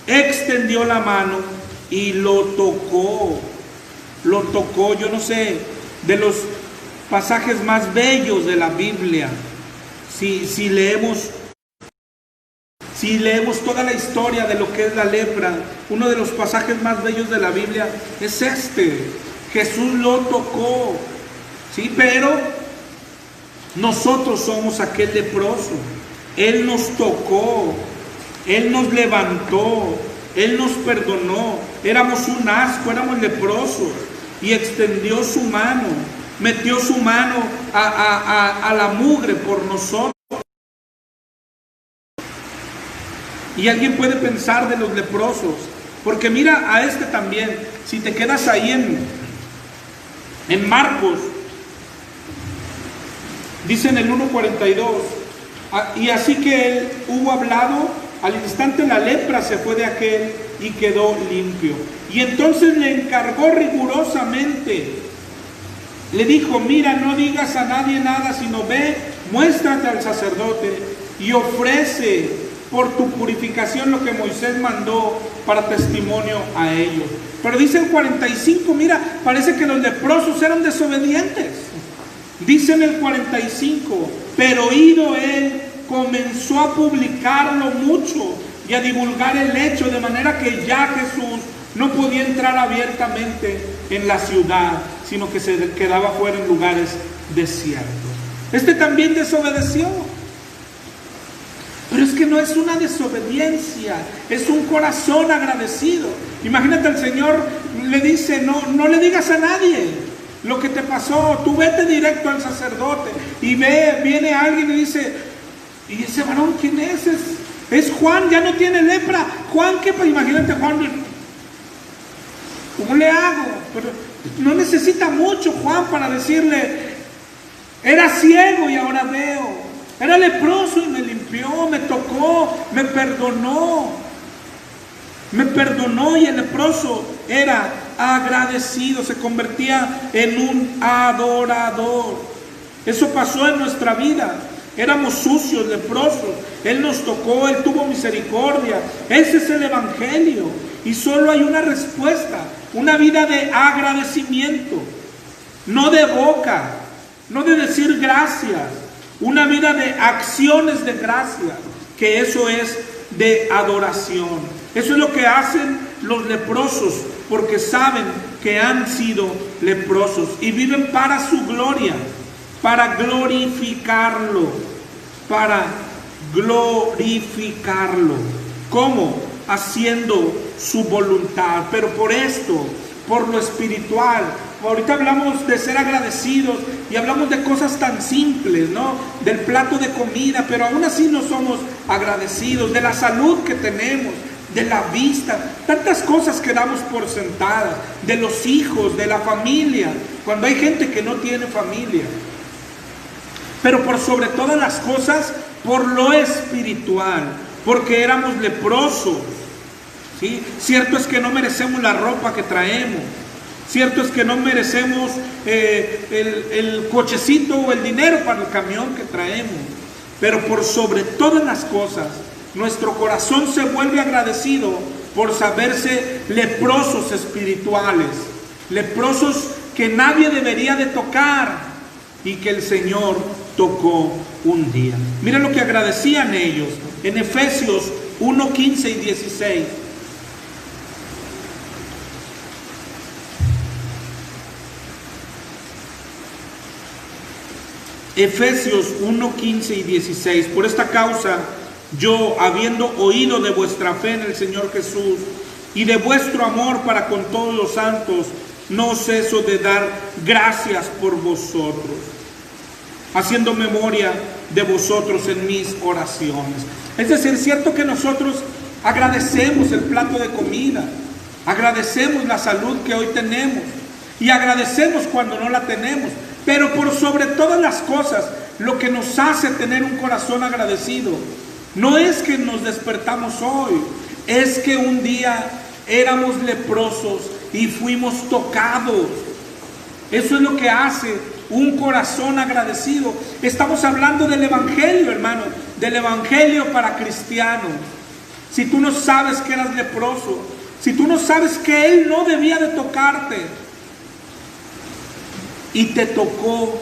extendió la mano y lo tocó. Lo tocó. Yo no sé, de los pasajes más bellos de la Biblia, si leemos toda la historia de lo que es la lepra, uno de los pasajes más bellos de la Biblia es este. Jesús lo tocó, ¿sí? Pero nosotros somos aquel leproso. Él nos tocó, Él nos levantó, Él nos perdonó. Éramos un asco, éramos leprosos, y extendió su mano, metió su mano a la mugre por nosotros. Y alguien puede pensar de los leprosos, porque mira a este también, si te quedas ahí en Marcos, dice en el 1:42, y así que él hubo hablado, al instante la lepra se fue de aquel y quedó limpio. Y entonces le encargó rigurosamente, le dijo, mira, no digas a nadie nada, sino ve, muéstrate al sacerdote y ofrece por tu purificación lo que Moisés mandó para testimonio a ellos. Pero dice el 45, mira, parece que los leprosos eran desobedientes. Dice en el 45, pero oído él, comenzó a publicarlo mucho y a divulgar el hecho, de manera que ya Jesús no podía entrar abiertamente en la ciudad, sino que se quedaba fuera en lugares desiertos. Este también desobedeció. Pero es que no es una desobediencia, es un corazón agradecido. Imagínate, el Señor le dice, no le digas a nadie lo que te pasó, tú vete directo al sacerdote. Y viene alguien y dice, ¿y ese varón quién es? Es Juan, ya no tiene lepra. Juan, ¿qué? Pues imagínate, Juan, ¿cómo le hago? Pero no necesita mucho Juan para decirle, era ciego y ahora veo. Era leproso y me limpió, me tocó, me perdonó. Me perdonó, y el leproso era agradecido, se convertía en un adorador. Eso pasó en nuestra vida. Éramos sucios, leprosos. Él nos tocó, Él tuvo misericordia. Ese es el Evangelio. Y solo hay una respuesta, una vida de agradecimiento. No de boca, no de decir gracias. Una vida de acciones de gracia, que eso es de adoración. Eso es lo que hacen los leprosos, porque saben que han sido leprosos y viven para su gloria, para glorificarlo, para glorificarlo. ¿Cómo? Haciendo su voluntad. Pero por esto, por lo espiritual. Ahorita hablamos de ser agradecidos y hablamos de cosas tan simples, ¿no? Del plato de comida, pero aún así no somos agradecidos. De la salud que tenemos, de la vista, tantas cosas que damos por sentadas, de los hijos, de la familia, cuando hay gente que no tiene familia. Pero por sobre todas las cosas, por lo espiritual, porque éramos leprosos, ¿sí? Cierto es que no merecemos la ropa que traemos. Cierto es que no merecemos el cochecito o el dinero para el camión que traemos. Pero por sobre todas las cosas, nuestro corazón se vuelve agradecido por saberse leprosos espirituales. Leprosos que nadie debería de tocar y que el Señor tocó un día. Miren lo que agradecían ellos en Efesios 1:15 y 16. Efesios 1:15 y 16. Por esta causa, yo, habiendo oído de vuestra fe en el Señor Jesús y de vuestro amor para con todos los santos, no ceso de dar gracias por vosotros, haciendo memoria de vosotros en mis oraciones. Es decir, es cierto que nosotros agradecemos el plato de comida, agradecemos la salud que hoy tenemos, y agradecemos cuando no la tenemos. Pero por sobre todas las cosas, lo que nos hace tener un corazón agradecido no es que nos despertamos hoy, es que un día éramos leprosos y fuimos tocados. Eso es lo que hace un corazón agradecido. Estamos hablando del evangelio, hermano, del evangelio para cristianos. Si tú no sabes que eras leproso, si tú no sabes que Él no debía de tocarte y te tocó,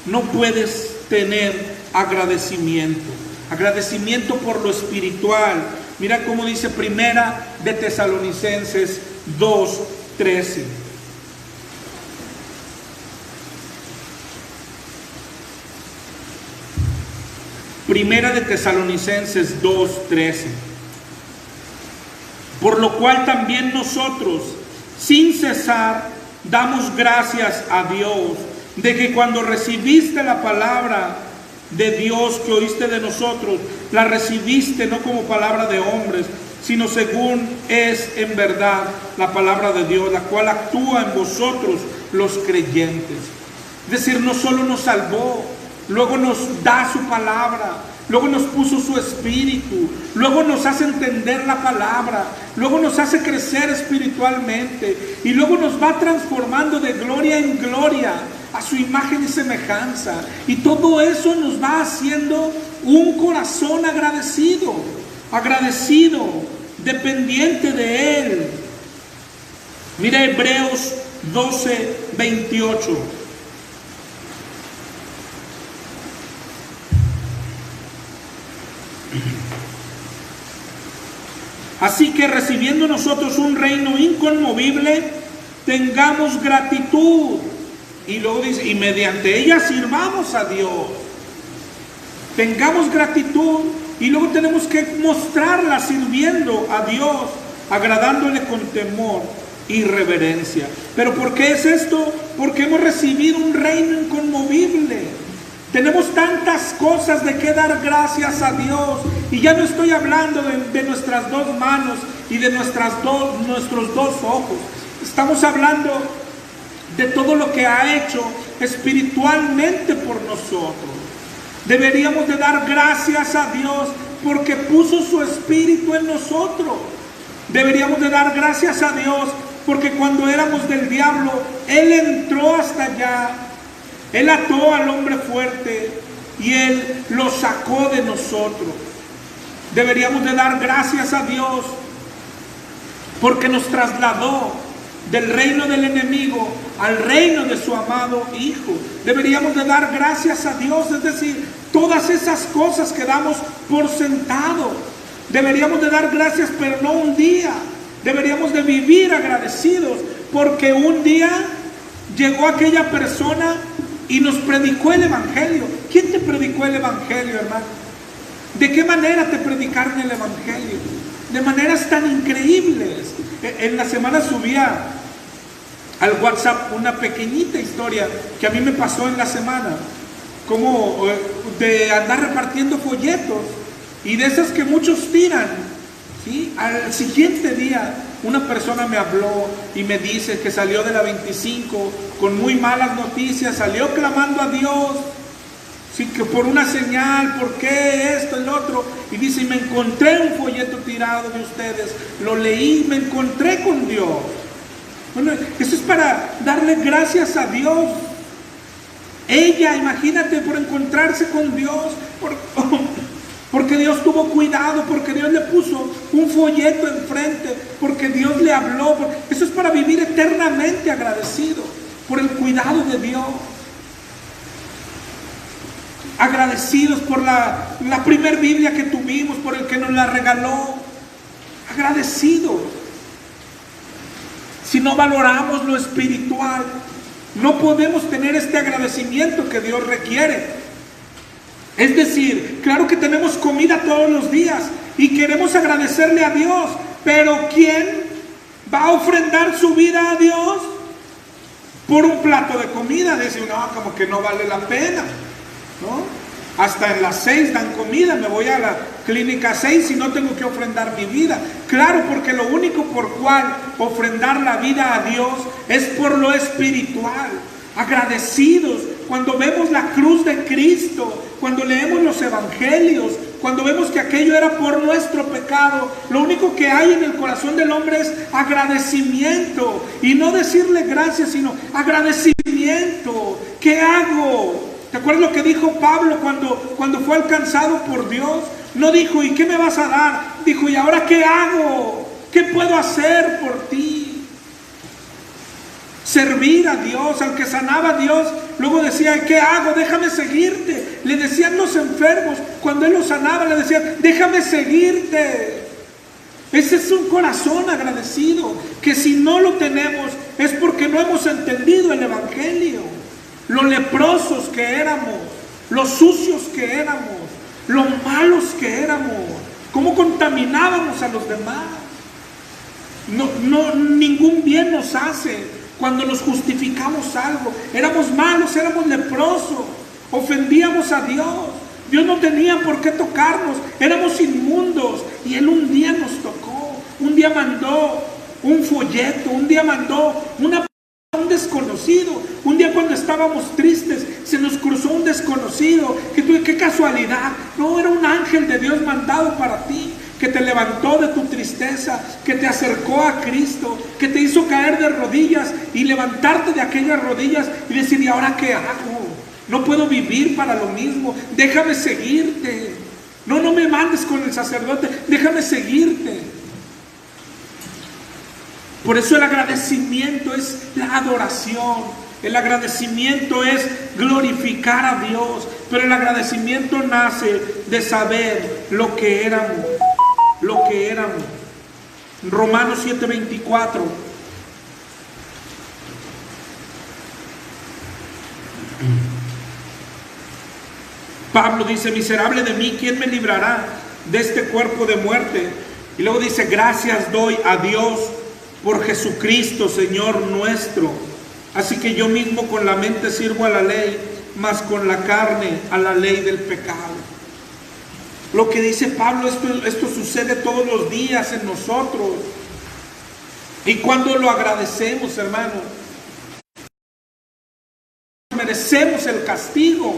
no puedes tener agradecimiento. Agradecimiento por lo espiritual. Mira cómo dice Primera de Tesalonicenses 2:13. Primera de Tesalonicenses 2:13. Por lo cual también nosotros, sin cesar, damos gracias a Dios, de que cuando recibiste la palabra de Dios que oíste de nosotros, la recibiste no como palabra de hombres, sino según es en verdad la palabra de Dios, la cual actúa en vosotros los creyentes. Es decir, no solo nos salvó, luego nos da su palabra, luego nos puso su espíritu, luego nos hace entender la palabra, luego nos hace crecer espiritualmente y luego nos va transformando de gloria en gloria a su imagen y semejanza. Y todo eso nos va haciendo un corazón agradecido, dependiente de Él. Mira Hebreos 12:28. Así que recibiendo nosotros un reino inconmovible, tengamos gratitud. Y luego dice, y mediante ella sirvamos a Dios. Tengamos gratitud y luego tenemos que mostrarla sirviendo a Dios, agradándole con temor y reverencia. ¿Pero por qué es esto? Porque hemos recibido un reino inconmovible. Tenemos tantas cosas de que dar gracias a Dios. Y ya no estoy hablando de nuestras dos manos y de nuestros dos ojos. Estamos hablando de todo lo que ha hecho espiritualmente por nosotros. Deberíamos de dar gracias a Dios porque puso su espíritu en nosotros. Deberíamos de dar gracias a Dios porque cuando éramos del diablo, Él entró hasta allá. Él ató al hombre fuerte y Él lo sacó de nosotros. Deberíamos de dar gracias a Dios porque nos trasladó del reino del enemigo al reino de su amado Hijo. Deberíamos de dar gracias a Dios, es decir, todas esas cosas que damos por sentado. Deberíamos de dar gracias, pero no un día. Deberíamos de vivir agradecidos porque un día llegó aquella persona y nos predicó el evangelio. ¿Quién te predicó el evangelio, hermano? ¿De qué manera te predicaron el evangelio? De maneras tan increíbles. En la semana subía al WhatsApp una pequeñita historia que a mí me pasó en la semana, como de andar repartiendo folletos y de esas que muchos tiran, ¿sí? Al siguiente día una persona me habló y me dice que salió de la 25 con muy malas noticias, salió clamando a Dios, sí, que por una señal, por qué esto, el otro, y dice, y me encontré un folleto tirado de ustedes, lo leí, me encontré con Dios. Bueno, eso es para darle gracias a Dios. Ella, imagínate, por encontrarse con Dios, porque Dios tuvo cuidado, porque Dios le puso un folleto enfrente, porque Dios le habló. Eso es para vivir eternamente agradecido por el cuidado de Dios. Agradecidos por la primer Biblia que tuvimos, por el que nos la regaló. Agradecidos. Si no valoramos lo espiritual, no podemos tener este agradecimiento que Dios requiere. Es decir, claro que tenemos comida todos los días y queremos agradecerle a Dios, pero ¿quién va a ofrendar su vida a Dios por un plato de comida? Dice uno, no, como que no vale la pena, ¿no? Hasta en las 6 dan comida, me voy a la clínica 6 y no tengo que ofrendar mi vida. Claro, porque lo único por cual ofrendar la vida a Dios es por lo espiritual. Agradecidos cuando vemos la cruz de Cristo, cuando leemos los evangelios, cuando vemos que aquello era por nuestro pecado. Lo único que hay en el corazón del hombre es agradecimiento, y no decirle gracias, sino agradecimiento. ¿Qué hago? ¿Te acuerdas lo que dijo Pablo cuando fue alcanzado por Dios? No dijo, ¿y qué me vas a dar? Dijo, ¿y ahora qué hago? ¿Qué puedo hacer por ti? Servir a Dios. Al que sanaba a Dios, luego decía, ¿qué hago? Déjame seguirte. Le decían los enfermos, cuando Él los sanaba, le decían, déjame seguirte. Ese es un corazón agradecido, que si no lo tenemos es porque no hemos entendido el evangelio. Lo leprosos que éramos, los sucios que éramos, lo malos que éramos, cómo contaminábamos a los demás. Ningún bien nos hace cuando nos justificamos algo. Éramos malos, éramos leprosos, ofendíamos a Dios. Dios no tenía por qué tocarnos, éramos inmundos, y Él un día nos tocó. Un día mandó un folleto, un día mandó un desconocido. Un día cuando estábamos tristes, se nos cruzó un desconocido. Qué casualidad. No, era un ángel de Dios mandado para ti, que te levantó de tu tristeza, que te acercó a Cristo, que te hizo caer de rodillas y levantarte de aquellas rodillas y decir, ¿y ahora qué hago? No puedo vivir para lo mismo, déjame seguirte. No me mandes con el sacerdote, déjame seguirte. Por eso el agradecimiento es la adoración. El agradecimiento es glorificar a Dios. Pero el agradecimiento nace de saber lo que éramos. Lo que éramos. Romanos 7:24. Pablo dice, miserable de mí, ¿quién me librará de este cuerpo de muerte? Y luego dice, gracias doy a Dios por Jesucristo, Señor nuestro. Así que yo mismo con la mente sirvo a la ley, mas con la carne a la ley del pecado. Lo que dice Pablo, esto sucede todos los días en nosotros. Y cuando lo agradecemos, hermano, merecemos el castigo.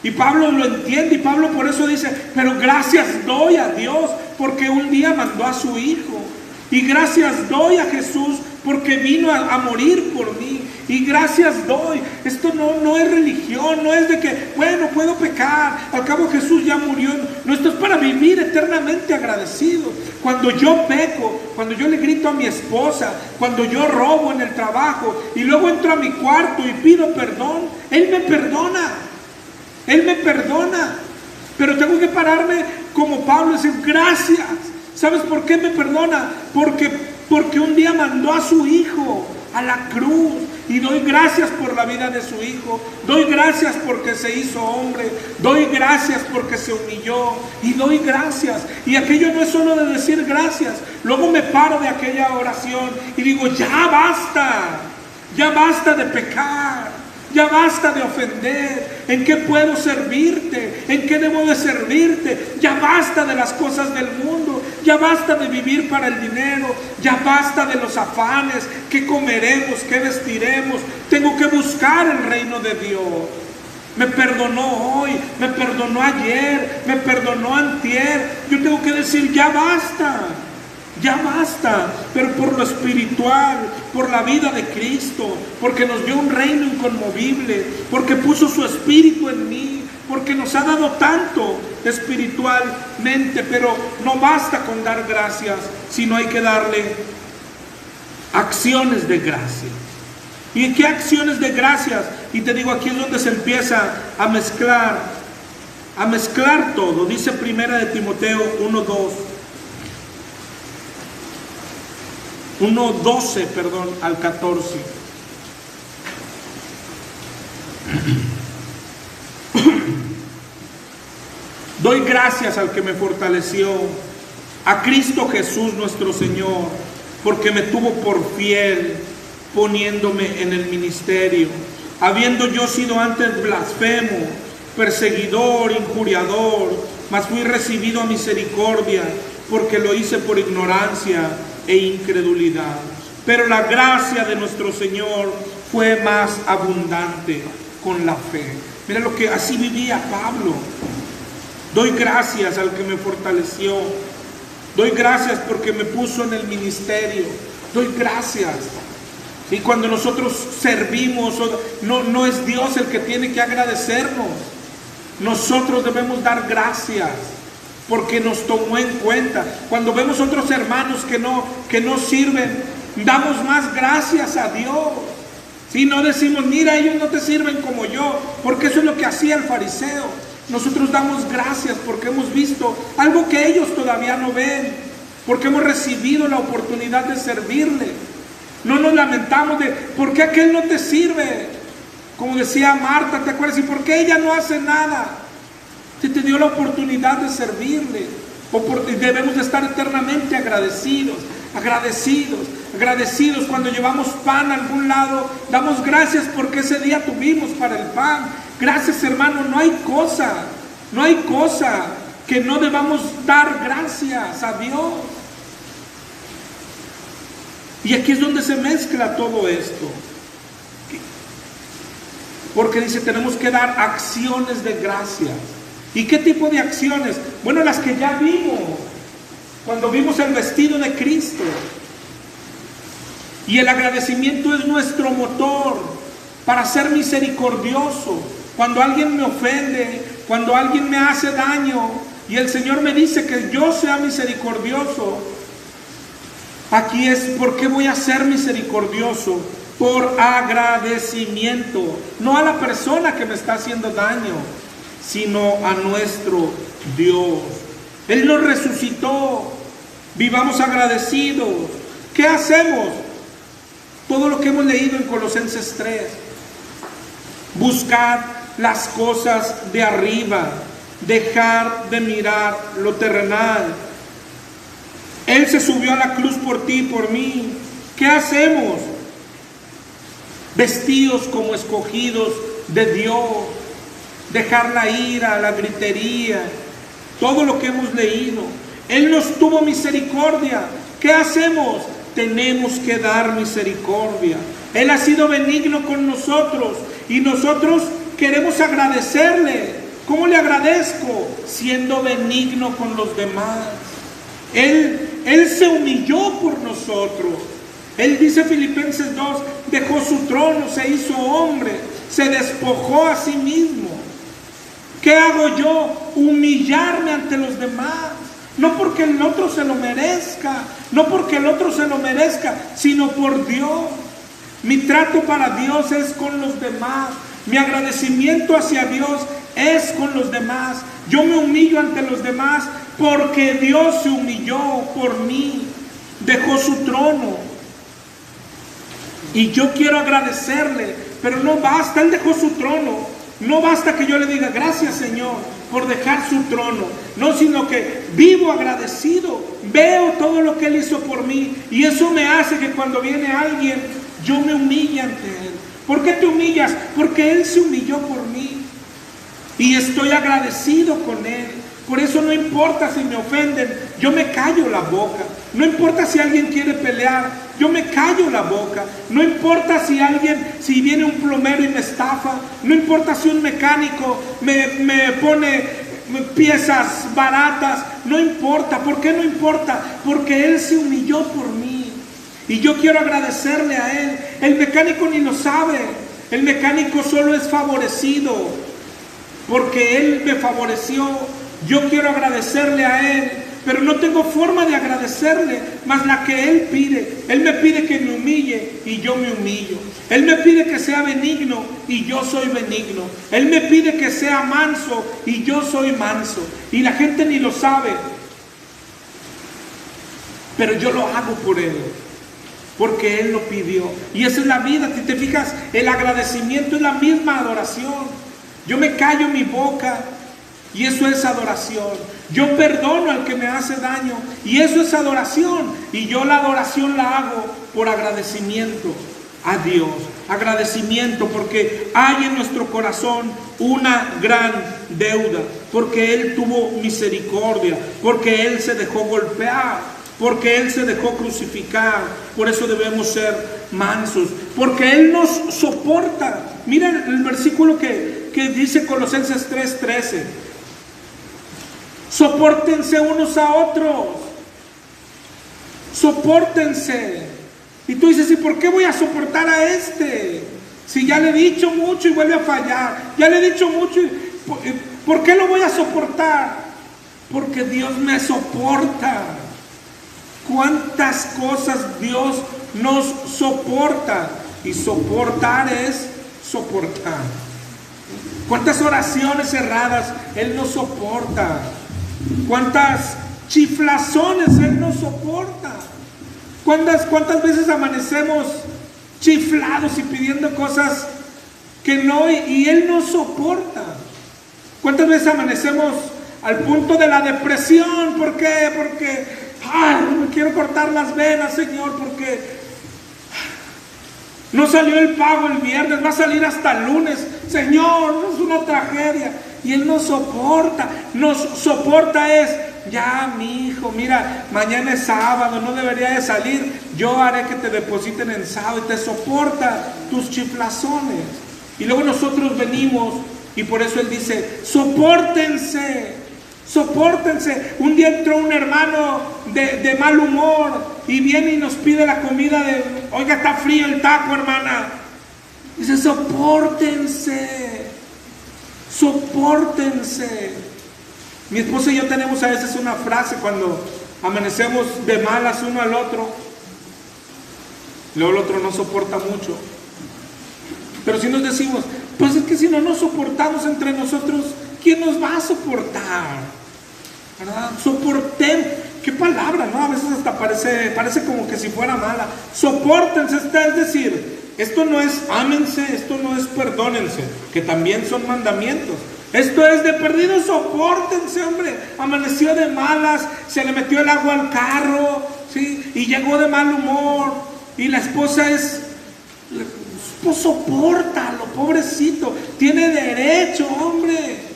Y Pablo lo entiende, y Pablo por eso dice, pero gracias doy a Dios porque un día mandó a su Hijo. Y gracias doy a Jesús porque vino a morir por mí. Y gracias doy. Esto no es religión, no es de que, bueno, puedo pecar, al cabo Jesús ya murió. No, esto es para vivir eternamente agradecido. Cuando yo peco, cuando yo le grito a mi esposa, cuando yo robo en el trabajo y luego entro a mi cuarto y pido perdón, Él me perdona. Él me perdona. Pero tengo que pararme como Pablo y decir, gracias. ¿Sabes por qué me perdona? Porque un día mandó a su Hijo a la cruz. Y doy gracias por la vida de su Hijo. Doy gracias porque se hizo hombre. Doy gracias porque se humilló. Y doy gracias. Y aquello no es solo de decir gracias. Luego me paro de aquella oración y digo, ya basta. Ya basta de pecar. Ya basta de ofender. ¿En qué puedo servirte? ¿En qué debo de servirte? Ya basta de las cosas del mundo. Ya basta de vivir para el dinero. Ya basta de los afanes. ¿Qué comeremos? ¿Qué vestiremos? Tengo que buscar el reino de Dios. Me perdonó hoy, me perdonó ayer, me perdonó antier. Yo tengo que decir, ya basta. Ya basta, pero por lo espiritual, por la vida de Cristo, porque nos dio un reino inconmovible, porque puso su espíritu en mí, porque nos ha dado tanto espiritualmente. Pero no basta con dar gracias, sino hay que darle acciones de gracias. ¿Y qué acciones de gracias? Y te digo, aquí es donde se empieza a mezclar todo. Dice 1 Timoteo 1:12, al 14. Doy gracias al que me fortaleció, a Cristo Jesús nuestro Señor, porque me tuvo por fiel, poniéndome en el ministerio, habiendo yo sido antes blasfemo, perseguidor, injuriador, mas fui recibido a misericordia, porque lo hice por ignorancia e incredulidad. Pero la gracia de nuestro Señor fue más abundante con la fe. Mira lo que así vivía Pablo. Doy gracias al que me fortaleció. Doy gracias porque me puso en el ministerio. Doy gracias. Y cuando nosotros servimos, no es Dios el que tiene que agradecernos. Nosotros debemos dar gracias porque nos tomó en cuenta. Cuando vemos otros hermanos que no sirven, damos más gracias a Dios. Si no decimos, mira, ellos no te sirven como yo, porque eso es lo que hacía el fariseo. Nosotros damos gracias porque hemos visto algo que ellos todavía no ven, porque hemos recibido la oportunidad de servirle. No nos lamentamos de ¿por qué aquel no te sirve? Como decía Marta, ¿te acuerdas? ¿Y por qué ella no hace nada? Se te dio la oportunidad de servirle. Debemos de estar eternamente agradecidos. Cuando llevamos pan a algún lado, damos gracias porque ese día tuvimos para el pan. Gracias, hermano. No hay cosa que no debamos dar gracias a Dios. Y aquí es donde se mezcla todo esto. Porque dice, tenemos que dar acciones de gracia. ¿Y qué tipo de acciones? Bueno, las que ya vimos, cuando vimos el vestido de Cristo. Y el agradecimiento es nuestro motor para ser misericordioso. Cuando alguien me ofende, cuando alguien me hace daño, y el Señor me dice que yo sea misericordioso, aquí es, ¿por qué voy a ser misericordioso? Por agradecimiento, no a la persona que me está haciendo daño, sino a nuestro Dios. Él nos resucitó, vivamos agradecidos. ¿Qué hacemos? Todo lo que hemos leído en Colosenses 3. Buscar las cosas de arriba, dejar de mirar lo terrenal. Él se subió a la cruz por ti y por mí. ¿Qué hacemos? Vestidos como escogidos de Dios, dejar la ira, la gritería, todo lo que hemos leído. Él nos tuvo misericordia. ¿Qué hacemos? Tenemos que dar misericordia. Él ha sido benigno con nosotros y nosotros queremos agradecerle. ¿Cómo le agradezco? Siendo benigno con los demás. Él se humilló por nosotros. Él dice Filipenses 2, dejó su trono, se hizo hombre, se despojó a sí mismo. ¿Qué hago yo? Humillarme ante los demás. No porque el otro se lo merezca, sino por Dios. Mi trato para Dios es con los demás. Mi agradecimiento hacia Dios es con los demás. Yo me humillo ante los demás porque Dios se humilló por mí. Dejó su trono. Y yo quiero agradecerle, pero no basta, Él dejó su trono. No basta que yo le diga gracias, Señor, por dejar su trono. No, sino que vivo agradecido, veo todo lo que Él hizo por mí. Y eso me hace que cuando viene alguien, yo me humille ante Él. ¿Por qué te humillas? Porque Él se humilló por mí. Y estoy agradecido con Él. Por eso no importa si me ofenden, yo me callo la boca. No importa si alguien quiere pelear, yo me callo la boca. No importa si viene un plomero y me estafa. No importa si un mecánico me pone piezas baratas. No importa. ¿Por qué no importa? Porque Él se humilló por mí. Y yo quiero agradecerle a Él. El mecánico ni lo sabe. El mecánico solo es favorecido porque Él me favoreció. Yo quiero agradecerle a Él, pero no tengo forma de agradecerle más la que Él pide. Él me pide que me humille y yo me humillo. Él me pide que sea benigno y yo soy benigno. Él me pide que sea manso y yo soy manso. Y la gente ni lo sabe, pero yo lo hago por Él, porque Él lo pidió. Y esa es la vida. Si te fijas, el agradecimiento es la misma adoración. Yo me callo mi boca y eso es adoración. Yo perdono al que me hace daño y eso es adoración. Y yo la adoración la hago por agradecimiento. a Dios. Agradecimiento porque hay en nuestro corazón una gran deuda, porque Él tuvo misericordia, porque Él se dejó golpear, porque Él se dejó crucificar. Por eso debemos ser mansos, porque Él nos soporta. Miren el versículo que dice Colosenses 3:13. Sopórtense unos a otros. Sopórtense. Y tú dices, ¿y por qué voy a soportar a este? Si ya le he dicho mucho y vuelve a fallar. Ya le he dicho mucho. ¿Por qué lo voy a soportar? Porque Dios me soporta. ¿Cuántas cosas Dios nos soporta? Y soportar es soportar. ¿Cuántas oraciones cerradas Él nos soporta? ¿Cuántas chiflazones Él nos soporta? ¿Cuántas veces amanecemos chiflados y pidiendo cosas que no, y Él nos soporta? ¿Cuántas veces amanecemos al punto de la depresión? ¿Por qué? Porque me quiero cortar las venas, Señor, porque no salió el pago el viernes, va a salir hasta el lunes. Señor, es una tragedia. Y Él nos soporta. Nos soporta es, ya mi hijo, mira, mañana es sábado, no debería de salir. Yo haré que te depositen en sábado. Y te soporta tus chiflazones. Y luego nosotros venimos, y por eso Él dice, sopórtense. Sopórtense. Un día entró un hermano de mal humor y viene y nos pide la comida oiga, está frío el taco, hermana. Dice, sopórtense. Sopórtense. Mi esposa y yo tenemos a veces una frase cuando amanecemos de malas uno al otro. Luego el otro no soporta mucho. Pero si nos decimos, pues es que si no nos soportamos entre nosotros, ¿quién nos va a soportar? ¿Verdad? Soporten. ¿Qué palabra, no? A veces hasta parece como que si fuera mala. Sopórtense, es decir, esto no es ámense, esto no es perdónense, que también son mandamientos. Esto es de perdido, sopórtense, hombre. Amaneció de malas, se le metió el agua al carro, ¿sí? Y llegó de mal humor. Y la esposa pues sopórtalo, pobrecito. Tiene derecho, hombre.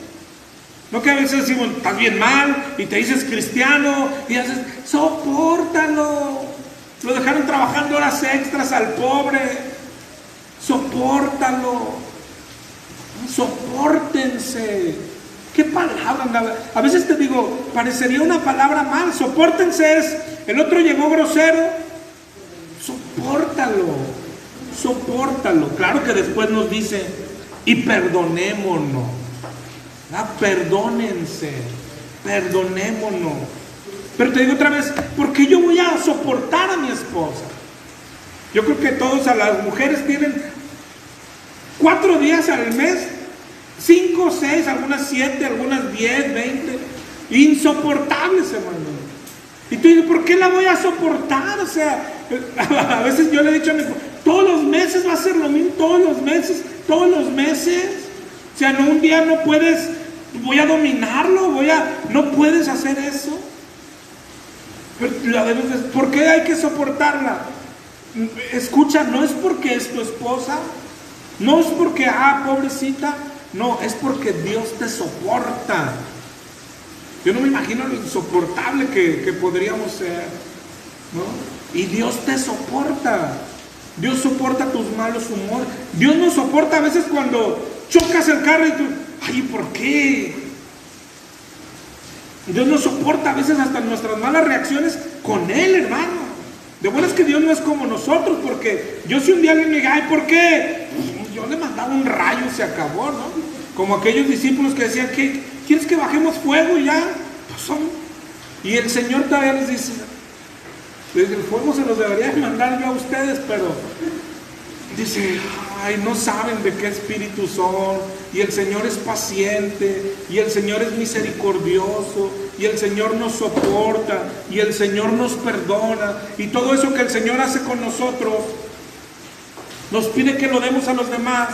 No que a veces decimos, estás bien mal, y te dices cristiano, y haces, sopórtalo. Lo dejaron trabajando horas extras al pobre. Sopórtalo. Sopórtense. ¿Qué palabra? A veces te digo, parecería una palabra mal. Sopórtense es, el otro llegó grosero. Sopórtalo. Sopórtalo. Claro que después nos dice, y perdonémonos. Perdónense, perdonémonos. Pero te digo otra vez, ¿por qué yo voy a soportar a mi esposa? Yo creo que todos, a las mujeres tienen 4 días al mes, 5, 6, algunas 7, algunas 10, 20, insoportables, hermano. Y tú dices, ¿por qué la voy a soportar? O sea, a veces yo le he dicho a mi esposa, todos los meses va a ser lo mismo, todos los meses. O sea, no, un día no puedes, voy a dominarlo, no puedes hacer eso. ¿Por qué hay que soportarla? Escucha, no es porque es tu esposa, no es porque, pobrecita, no, es porque Dios te soporta. Yo no me imagino lo insoportable que podríamos ser, ¿no? Y Dios te soporta. Dios soporta tus malos humores. Dios nos soporta a veces cuando chocas el carro y tú, ay, ¿por qué? Dios nos soporta a veces hasta nuestras malas reacciones con Él, hermano. De buenas que Dios no es como nosotros, porque yo si un día alguien me diga, ay, ¿por qué? Pues yo le mandaba un rayo y se acabó, ¿no? Como aquellos discípulos que decían, ¿qué? ¿Quieres que bajemos fuego y ya? Pues y el Señor todavía les dice, el fuego se los debería mandar yo a ustedes, pero dice, ay, no saben de qué espíritu son. Y el Señor es paciente, y el Señor es misericordioso, y el Señor nos soporta, y el Señor nos perdona. Y todo eso que el Señor hace con nosotros, nos pide que lo demos a los demás.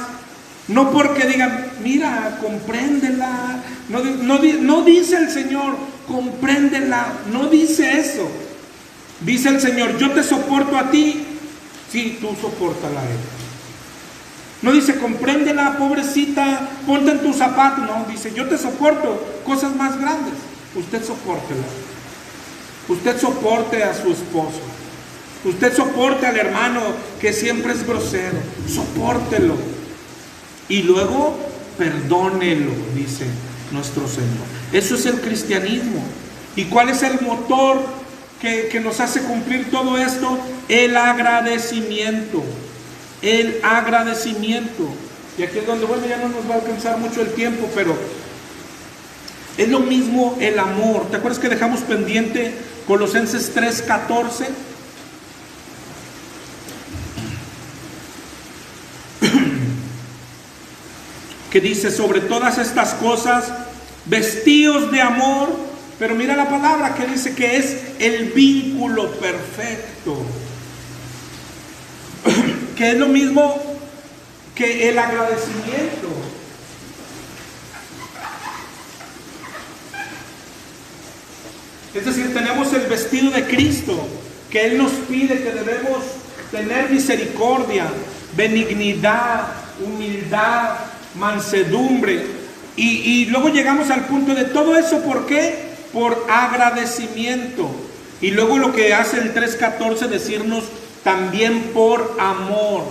No porque digan, mira, compréndela. No dice el Señor, compréndela. No dice eso. Dice el Señor, yo te soporto a ti, Sí, tú sopórtala a ella. No dice, compréndela, pobrecita, ponte en tus zapatos. No, dice, yo te soporto cosas más grandes. Usted sopórtela. Usted soporte a su esposo. Usted soporte al hermano que siempre es grosero. Sopórtelo. Y luego, perdónelo, dice nuestro Señor. Eso es el cristianismo. ¿Y cuál es el motor que nos hace cumplir todo esto? El agradecimiento. El agradecimiento. Y aquí es donde, bueno, ya no nos va a alcanzar mucho el tiempo, pero es lo mismo el amor. ¿Te acuerdas que dejamos pendiente Colosenses 3:14? Que dice, sobre todas estas cosas, vestíos de amor. Pero mira la palabra que dice que es el vínculo perfecto. Que es lo mismo que el agradecimiento. Es decir, tenemos el vestido de Cristo, que Él nos pide que debemos tener misericordia, benignidad, humildad, mansedumbre. Y luego llegamos al punto de todo eso, ¿por qué? Por agradecimiento. Y luego lo que hace el 3:14, decirnos también por amor.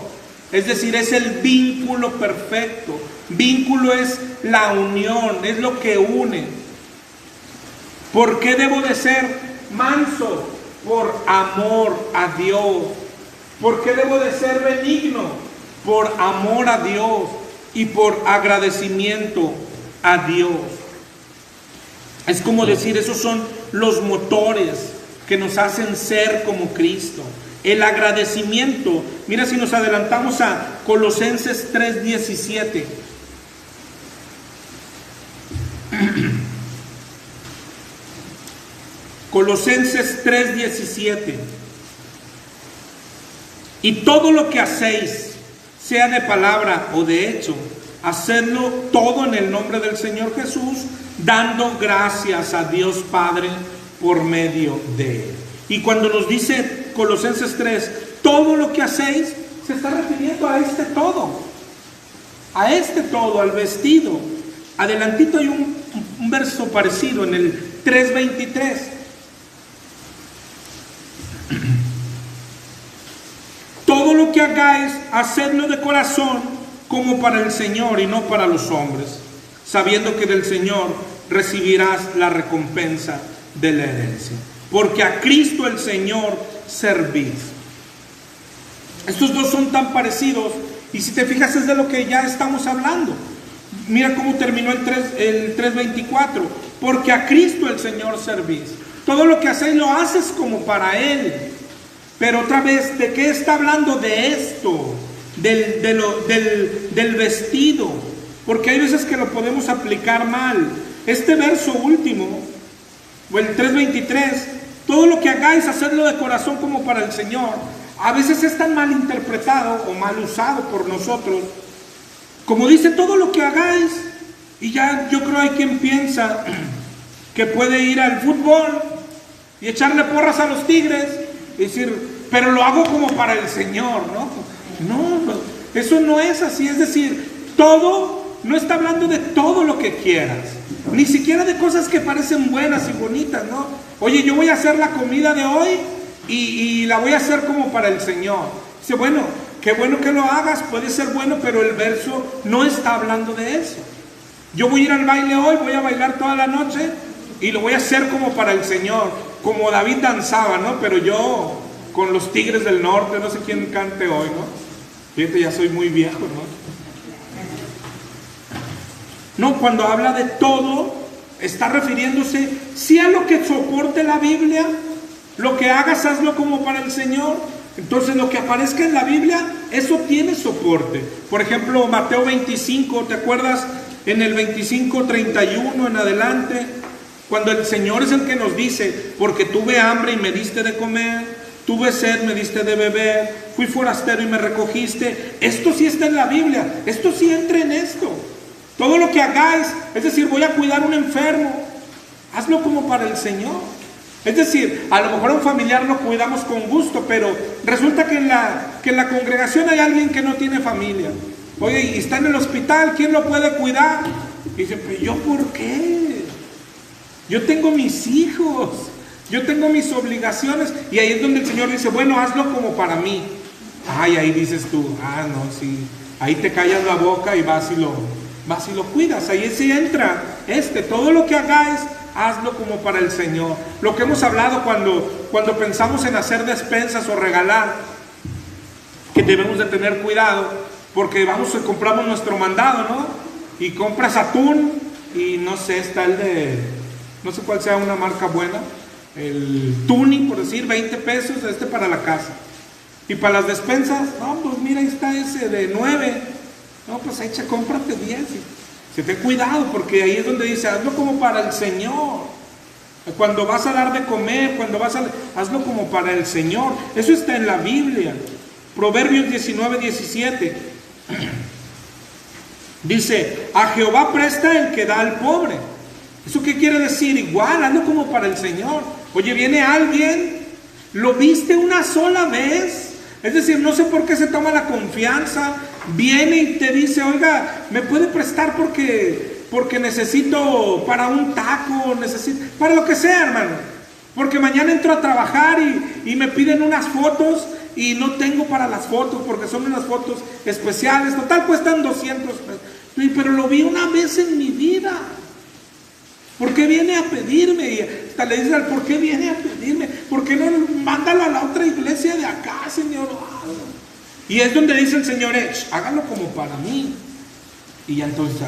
Es decir, es el vínculo perfecto. Vínculo es la unión, es lo que une. ¿Por qué debo de ser manso? Por amor a Dios. ¿Por qué debo de ser benigno? Por amor a Dios y por agradecimiento a Dios. Es como decir, esos son los motores que nos hacen ser como Cristo. El agradecimiento. Mira, si nos adelantamos a Colosenses 3:17. Colosenses 3:17. Y todo lo que hacéis, sea de palabra o de hecho, hacedlo todo en el nombre del Señor Jesús, dando gracias a Dios Padre por medio de Él. Y cuando nos dice Colosenses 3, todo lo que hacéis, se está refiriendo a este todo. A este todo, al vestido. Adelantito hay un verso parecido en el 3:23. Todo lo que hagáis, hacedlo de corazón, como para el Señor y no para los hombres, sabiendo que del Señor recibirás la recompensa de la herencia. Porque a Cristo el Señor servís. Estos dos son tan parecidos, y si te fijas es de lo que ya estamos hablando. Mira cómo terminó el 3:24. Porque a Cristo el Señor servís. Todo lo que hacéis lo haces como para Él. Pero otra vez, ¿de qué está hablando? De esto, del vestido. Porque hay veces que lo podemos aplicar mal. Este verso último, o el 3:23, todo lo que hagáis, hacedlo de corazón como para el Señor. A veces es tan mal interpretado o mal usado por nosotros, como dice todo lo que hagáis. Y ya yo creo hay quien piensa que puede ir al fútbol y echarle porras a los Tigres y decir, pero lo hago como para el Señor, ¿no? No, eso no es así. Es decir, todo, no está hablando de todo lo que quieras, ni siquiera de cosas que parecen buenas y bonitas, ¿no? Oye, yo voy a hacer la comida de hoy y la voy a hacer como para el Señor. Dice, bueno, qué bueno que lo hagas, puede ser bueno, pero el verso no está hablando de eso. Yo voy a ir al baile hoy, voy a bailar toda la noche y lo voy a hacer como para el Señor, como David danzaba, ¿no? Pero yo con los Tigres del Norte, no sé quién cante hoy, ¿no? Fíjate, ya soy muy viejo, ¿no? No, cuando habla de todo, está refiriéndose sí a lo que soporte la Biblia. Lo que hagas, hazlo como para el Señor. Entonces lo que aparezca en la Biblia, eso tiene soporte. Por ejemplo, Mateo 25, ¿te acuerdas? En el 25:31 en adelante, cuando el Señor es el que nos dice, porque tuve hambre y me diste de comer, tuve sed, me diste de beber, fui forastero y me recogiste. Esto sí está en la Biblia, esto sí entra en esto. Todo lo que hagáis, es decir, voy a cuidar a un enfermo, hazlo como para el Señor. Es decir, a lo mejor a un familiar lo cuidamos con gusto, pero resulta que en la congregación hay alguien que no tiene familia. Oye, y está en el hospital, ¿quién lo puede cuidar? Y dice, pero ¿yo por qué? Yo tengo mis hijos, yo tengo mis obligaciones. Y ahí es donde el Señor dice, bueno, hazlo como para mí. Ay, ahí dices tú, no, sí. Ahí te callas la boca y vas y lo cuidas. Ahí sí entra todo lo que hagáis, hazlo como para el Señor. Lo que hemos hablado cuando pensamos en hacer despensas o regalar, que debemos de tener cuidado, porque vamos y compramos nuestro mandado, ¿no? Y compras atún y no sé, está no sé cuál sea una marca buena, el Tuni, por decir, 20 pesos, para la casa. Y para las despensas, no, pues mira, ahí está ese de 9. No, pues echa, cómprate 10. Se ten cuidado, porque ahí es donde dice, hazlo como para el Señor. Cuando vas a dar de comer, hazlo como para el Señor. Eso está en la Biblia. Proverbios 19:17. Dice, a Jehová presta el que da al pobre. ¿Eso qué quiere decir? Igual, hazlo como para el Señor. Oye, viene alguien, lo viste una sola vez. Es decir, no sé por qué se toma la confianza. Viene y te dice, oiga, ¿me puede prestar porque necesito para un taco, para lo que sea, hermano? Porque mañana entro a trabajar y me piden unas fotos y no tengo para las fotos porque son unas fotos especiales. Total, cuestan 200 pesos. Pero lo vi una vez en mi vida. ¿Por qué viene a pedirme? Y hasta le dicen, ¿por qué viene a pedirme? ¿Por qué no mándalo a la otra iglesia de acá, Señor? Y es donde dice el Señor, hágalo como para mí. Y ya entonces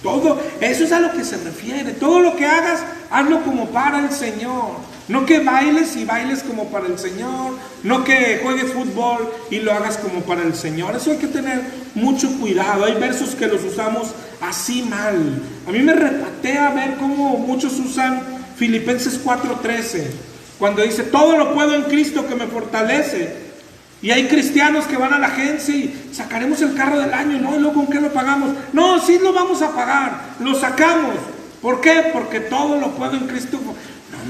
todo, eso es a lo que se refiere. Todo lo que hagas, hazlo como para el Señor. No que bailes y bailes como para el Señor. No que juegues fútbol y lo hagas como para el Señor. Eso hay que tener mucho cuidado. Hay versos que los usamos así mal. A mí me repatea ver cómo muchos usan Filipenses 4:13, cuando dice, todo lo puedo en Cristo que me fortalece. Y hay cristianos que van a la agencia y sacaremos el carro del año, ¿no? ¿Y luego con qué lo pagamos? No, sí lo vamos a pagar, lo sacamos. ¿Por qué? Porque todo lo puedo en Cristo.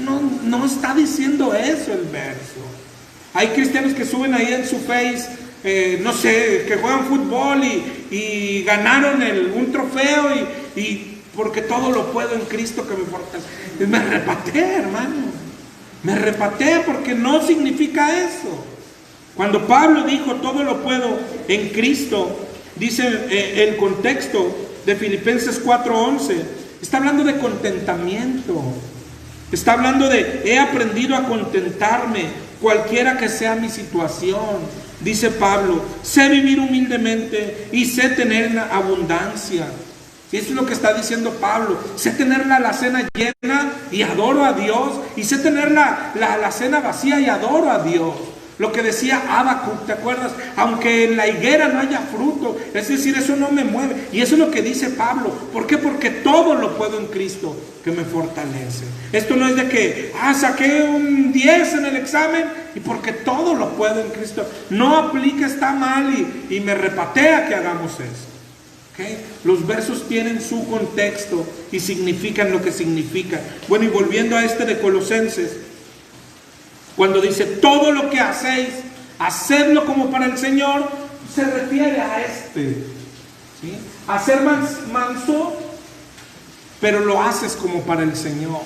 No está diciendo eso el verso. Hay cristianos que suben ahí en su face, no sé, que juegan fútbol y ganaron un trofeo y porque todo lo puedo en Cristo que me fortalece. Me repatea, hermano. Me repatea porque no significa eso. Cuando Pablo dijo todo lo puedo en Cristo, dice el contexto de Filipenses 4:11, está hablando de contentamiento. Está hablando de, he aprendido a contentarme cualquiera que sea mi situación. Dice Pablo, sé vivir humildemente y sé tener abundancia. Y eso es lo que está diciendo Pablo. Sé tener la alacena llena y adoro a Dios. Y sé tener la alacena vacía y adoro a Dios. Lo que decía Habacuc, ¿te acuerdas? Aunque en la higuera no haya fruto, es decir, eso no me mueve. Y eso es lo que dice Pablo. ¿Por qué? Porque todo lo puedo en Cristo que me fortalece. Esto no es de que, saqué un 10 en el examen y porque todo lo puedo en Cristo. No aplica, está mal y me repatea que hagamos eso. ¿Okay? Los versos tienen su contexto y significan lo que significan. Bueno, y volviendo a de Colosenses, cuando dice todo lo que hacéis, hacedlo como para el Señor, se refiere a ¿sí? A ser manso, pero lo haces como para el Señor.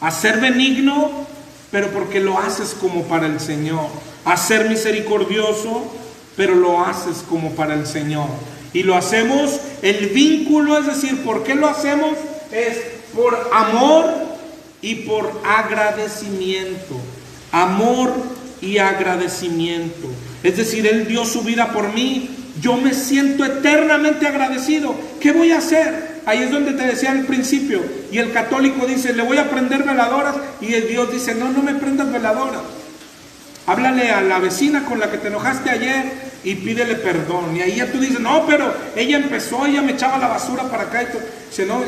A ser benigno, pero porque lo haces como para el Señor. A ser misericordioso, pero lo haces como para el Señor. Y lo hacemos, el vínculo, es decir, ¿por qué lo hacemos? Es por amor y por agradecimiento. Amor y agradecimiento. Es decir, Él dio su vida por mí. Yo me siento eternamente agradecido. ¿Qué voy a hacer? Ahí es donde te decía al principio. Y el católico dice, le voy a prender veladoras. Y el Dios dice, no me prendas veladoras. Háblale a la vecina con la que te enojaste ayer y pídele perdón. Y ahí ya tú dices, no, pero ella empezó, ella me echaba la basura para acá. Y todo. Dice, no,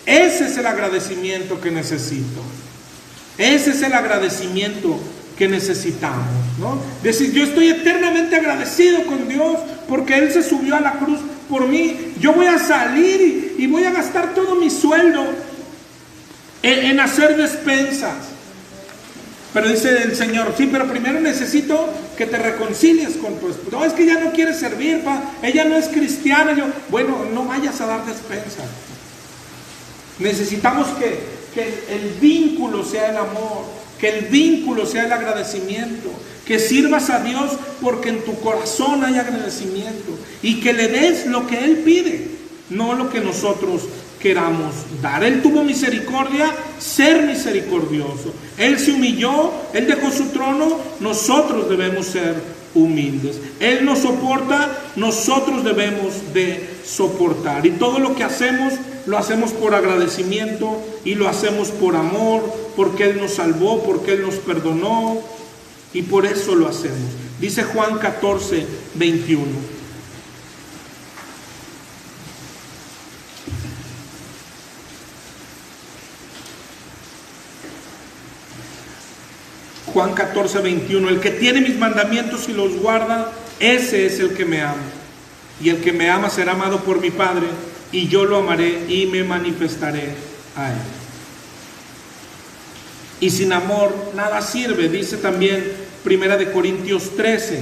ese es el agradecimiento que necesito. Ese es el agradecimiento que necesitamos, ¿no? Decir, yo estoy eternamente agradecido con Dios porque Él se subió a la cruz por mí. Yo voy a salir y voy a gastar todo mi sueldo en hacer despensas. Pero dice el Señor, sí, pero primero necesito que te reconcilies con tu esposa. No, es que ella no quiere servir, ella no es cristiana. Bueno, no vayas a dar despensa. Necesitamos que el vínculo sea el amor, que el vínculo sea el agradecimiento, que sirvas a Dios porque en tu corazón hay agradecimiento y que le des lo que Él pide, no lo que nosotros queramos dar. Él tuvo misericordia, ser misericordioso. Él se humilló, Él dejó su trono, nosotros debemos ser humildes. Él nos soporta, nosotros debemos de soportar. Y todo lo que hacemos, lo hacemos por agradecimiento y lo hacemos por amor, porque Él nos salvó, porque Él nos perdonó y por eso lo hacemos. Dice Juan 14, 21. Juan 14, 21, el que tiene mis mandamientos y los guarda, ese es el que me ama. Y el que me ama será amado por mi Padre, y yo lo amaré y me manifestaré a él. Y sin amor nada sirve, dice también 1 Corintios 13.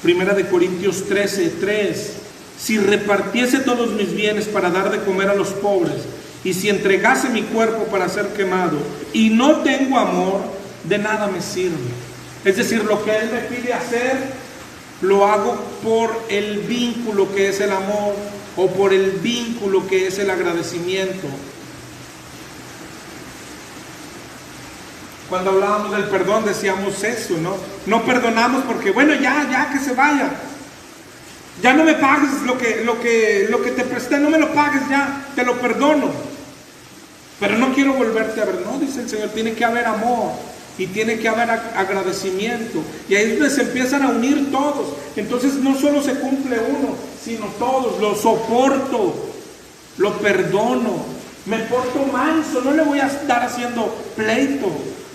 Primera de Corintios 13, 3. Si repartiese todos mis bienes para dar de comer a los pobres, y si entregase mi cuerpo para ser quemado, y no tengo amor, de nada me sirve. Es decir, lo que Él me pide hacer, lo hago por el vínculo que es el amor, o por el vínculo que es el agradecimiento. Cuando hablábamos del perdón decíamos eso, ¿no? No perdonamos porque, bueno, ya que se vaya. Ya no me pagues lo que te presté, no me lo pagues, ya te lo perdono. Pero no quiero volverte a ver. No, dice el Señor, tiene que haber amor y tiene que haber agradecimiento. Y ahí es donde se empiezan a unir todos. Entonces no solo se cumple uno, sino todos. Lo soporto, lo perdono, me porto manso, no le voy a estar haciendo pleito.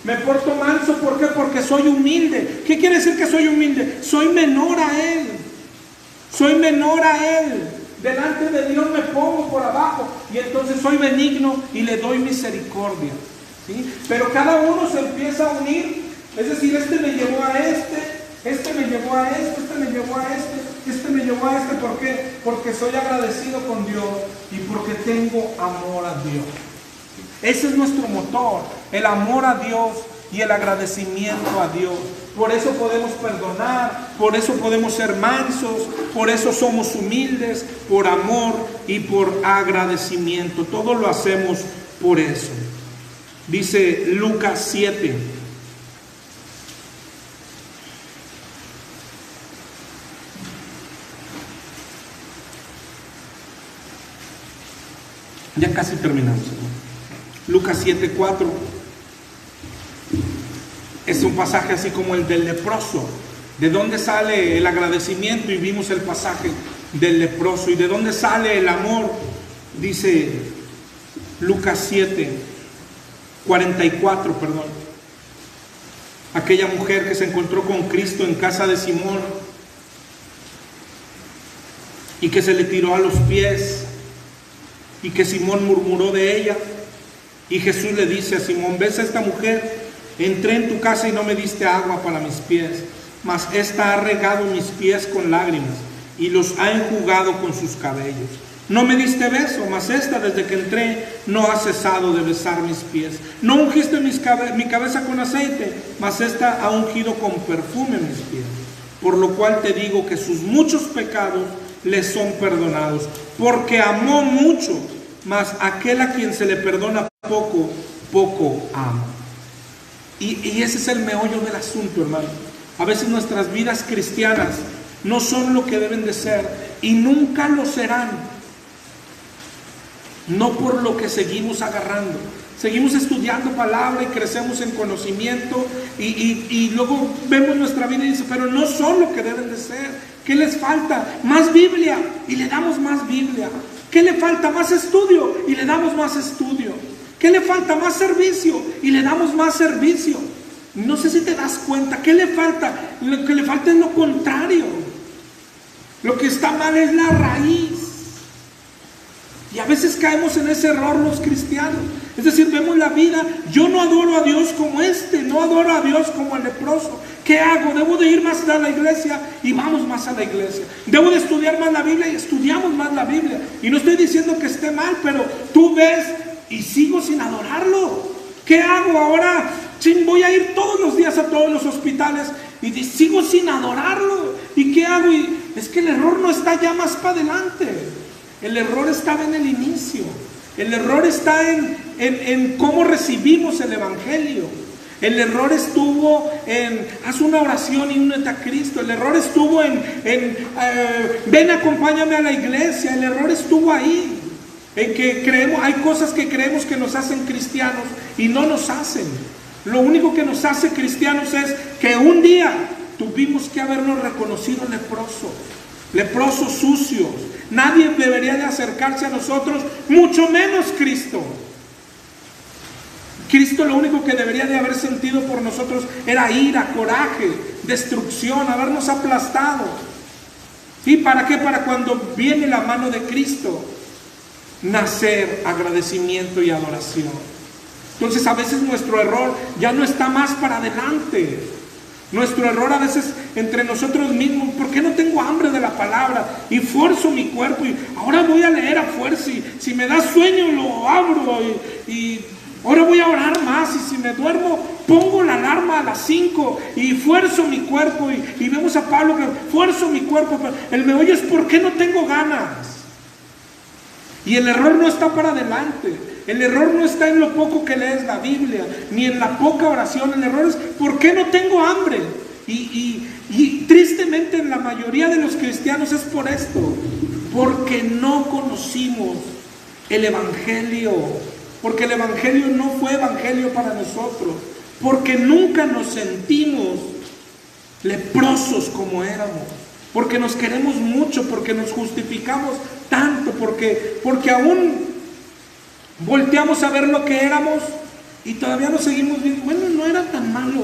Me porto manso, ¿por qué? Porque soy humilde. ¿Qué quiere decir que soy humilde? Soy menor a Él. Soy menor a Él. Delante de Dios me pongo por abajo. Y entonces soy benigno y le doy misericordia. ¿Sí? Pero cada uno se empieza a unir. Es decir, este me llevó a este me llevó a este me llevó a este me llevó a este. ¿Por qué? Porque soy agradecido con Dios y porque tengo amor a Dios. Ese es nuestro motor, el amor a Dios y el agradecimiento a Dios. Por eso podemos perdonar, por eso podemos ser mansos, por eso somos humildes, por amor y por agradecimiento. Todo lo hacemos por eso. Dice Lucas 7. Ya casi terminamos. Lucas 7:4 es un pasaje así como el del leproso. ¿De dónde sale el agradecimiento? Y vimos el pasaje del leproso. ¿Y de dónde sale el amor? Dice Lucas 7:44, aquella mujer que se encontró con Cristo en casa de Simón y que se le tiró a los pies y que Simón murmuró de ella. Y Jesús le dice a Simón: ¿ves a esta mujer? Entré en tu casa y no me diste agua para mis pies, mas esta ha regado mis pies con lágrimas y los ha enjugado con sus cabellos. No me diste beso, mas esta desde que entré no ha cesado de besar mis pies. No ungiste mi cabeza con aceite, mas esta ha ungido con perfume mis pies. Por lo cual te digo que sus muchos pecados le son perdonados, porque amó mucho, mas aquel a quien se le perdona poco, poco ama. Y ese es el meollo del asunto, hermano. A veces nuestras vidas cristianas no son lo que deben de ser y nunca lo serán. No por lo que seguimos agarrando. Seguimos estudiando palabra y crecemos en conocimiento y luego vemos nuestra vida y dice, pero no son lo que deben de ser. ¿Qué les falta? Más Biblia y le damos más Biblia. ¿Qué le falta? Más estudio y le damos más estudio. ¿Qué le falta? Más servicio y le damos más servicio. No sé si te das cuenta. ¿Qué le falta? Lo que le falta es lo contrario. Lo que está mal es la raíz. Y a veces caemos en ese error los cristianos. Es decir, vemos la vida, yo no adoro a Dios como no adoro a Dios como el leproso. ¿Qué hago? Debo de ir más a la iglesia y vamos más a la iglesia. Debo de estudiar más la Biblia y estudiamos más la Biblia. Y no estoy diciendo que esté mal, pero tú ves y sigo sin adorarlo. ¿Qué hago ahora? Voy a ir todos los días a todos los hospitales y sigo sin adorarlo. ¿Y qué hago? Y es que el error no está ya más para adelante. El error estaba en el inicio. El error está en cómo recibimos el Evangelio. El error estuvo en haz una oración y únete a Cristo. El error estuvo ven, acompáñame a la iglesia. El error estuvo ahí. En que creemos, hay cosas que creemos que nos hacen cristianos y no nos hacen. Lo único que nos hace cristianos es que un día tuvimos que habernos reconocido leprosos sucios. Nadie debería de acercarse a nosotros, mucho menos Cristo. Cristo lo único que debería de haber sentido por nosotros era ira, coraje, destrucción, habernos aplastado. ¿Y para qué? Para cuando viene la mano de Cristo, nacer agradecimiento y adoración. Entonces a veces nuestro error ya no está más para adelante. Nuestro error a veces entre nosotros mismos, ¿por qué no tengo hambre de la palabra? Y fuerzo mi cuerpo y ahora voy a leer a fuerza y si me da sueño lo abro y ahora voy a orar más y si me duermo pongo la alarma a las 5 y fuerzo mi cuerpo y vemos a Pablo que fuerzo mi cuerpo, pero el meollo es ¿por qué no tengo ganas? Y el error no está para adelante. El error no está en lo poco que lees la Biblia, ni en la poca oración. El error es ¿por qué no tengo hambre? Y tristemente en la mayoría de los cristianos es por esto, porque no conocimos el Evangelio, porque el Evangelio no fue Evangelio para nosotros, porque nunca nos sentimos leprosos como éramos, porque nos queremos mucho, porque nos justificamos tanto, porque aún volteamos a ver lo que éramos y todavía nos seguimos viendo. Bueno, no era tan malo.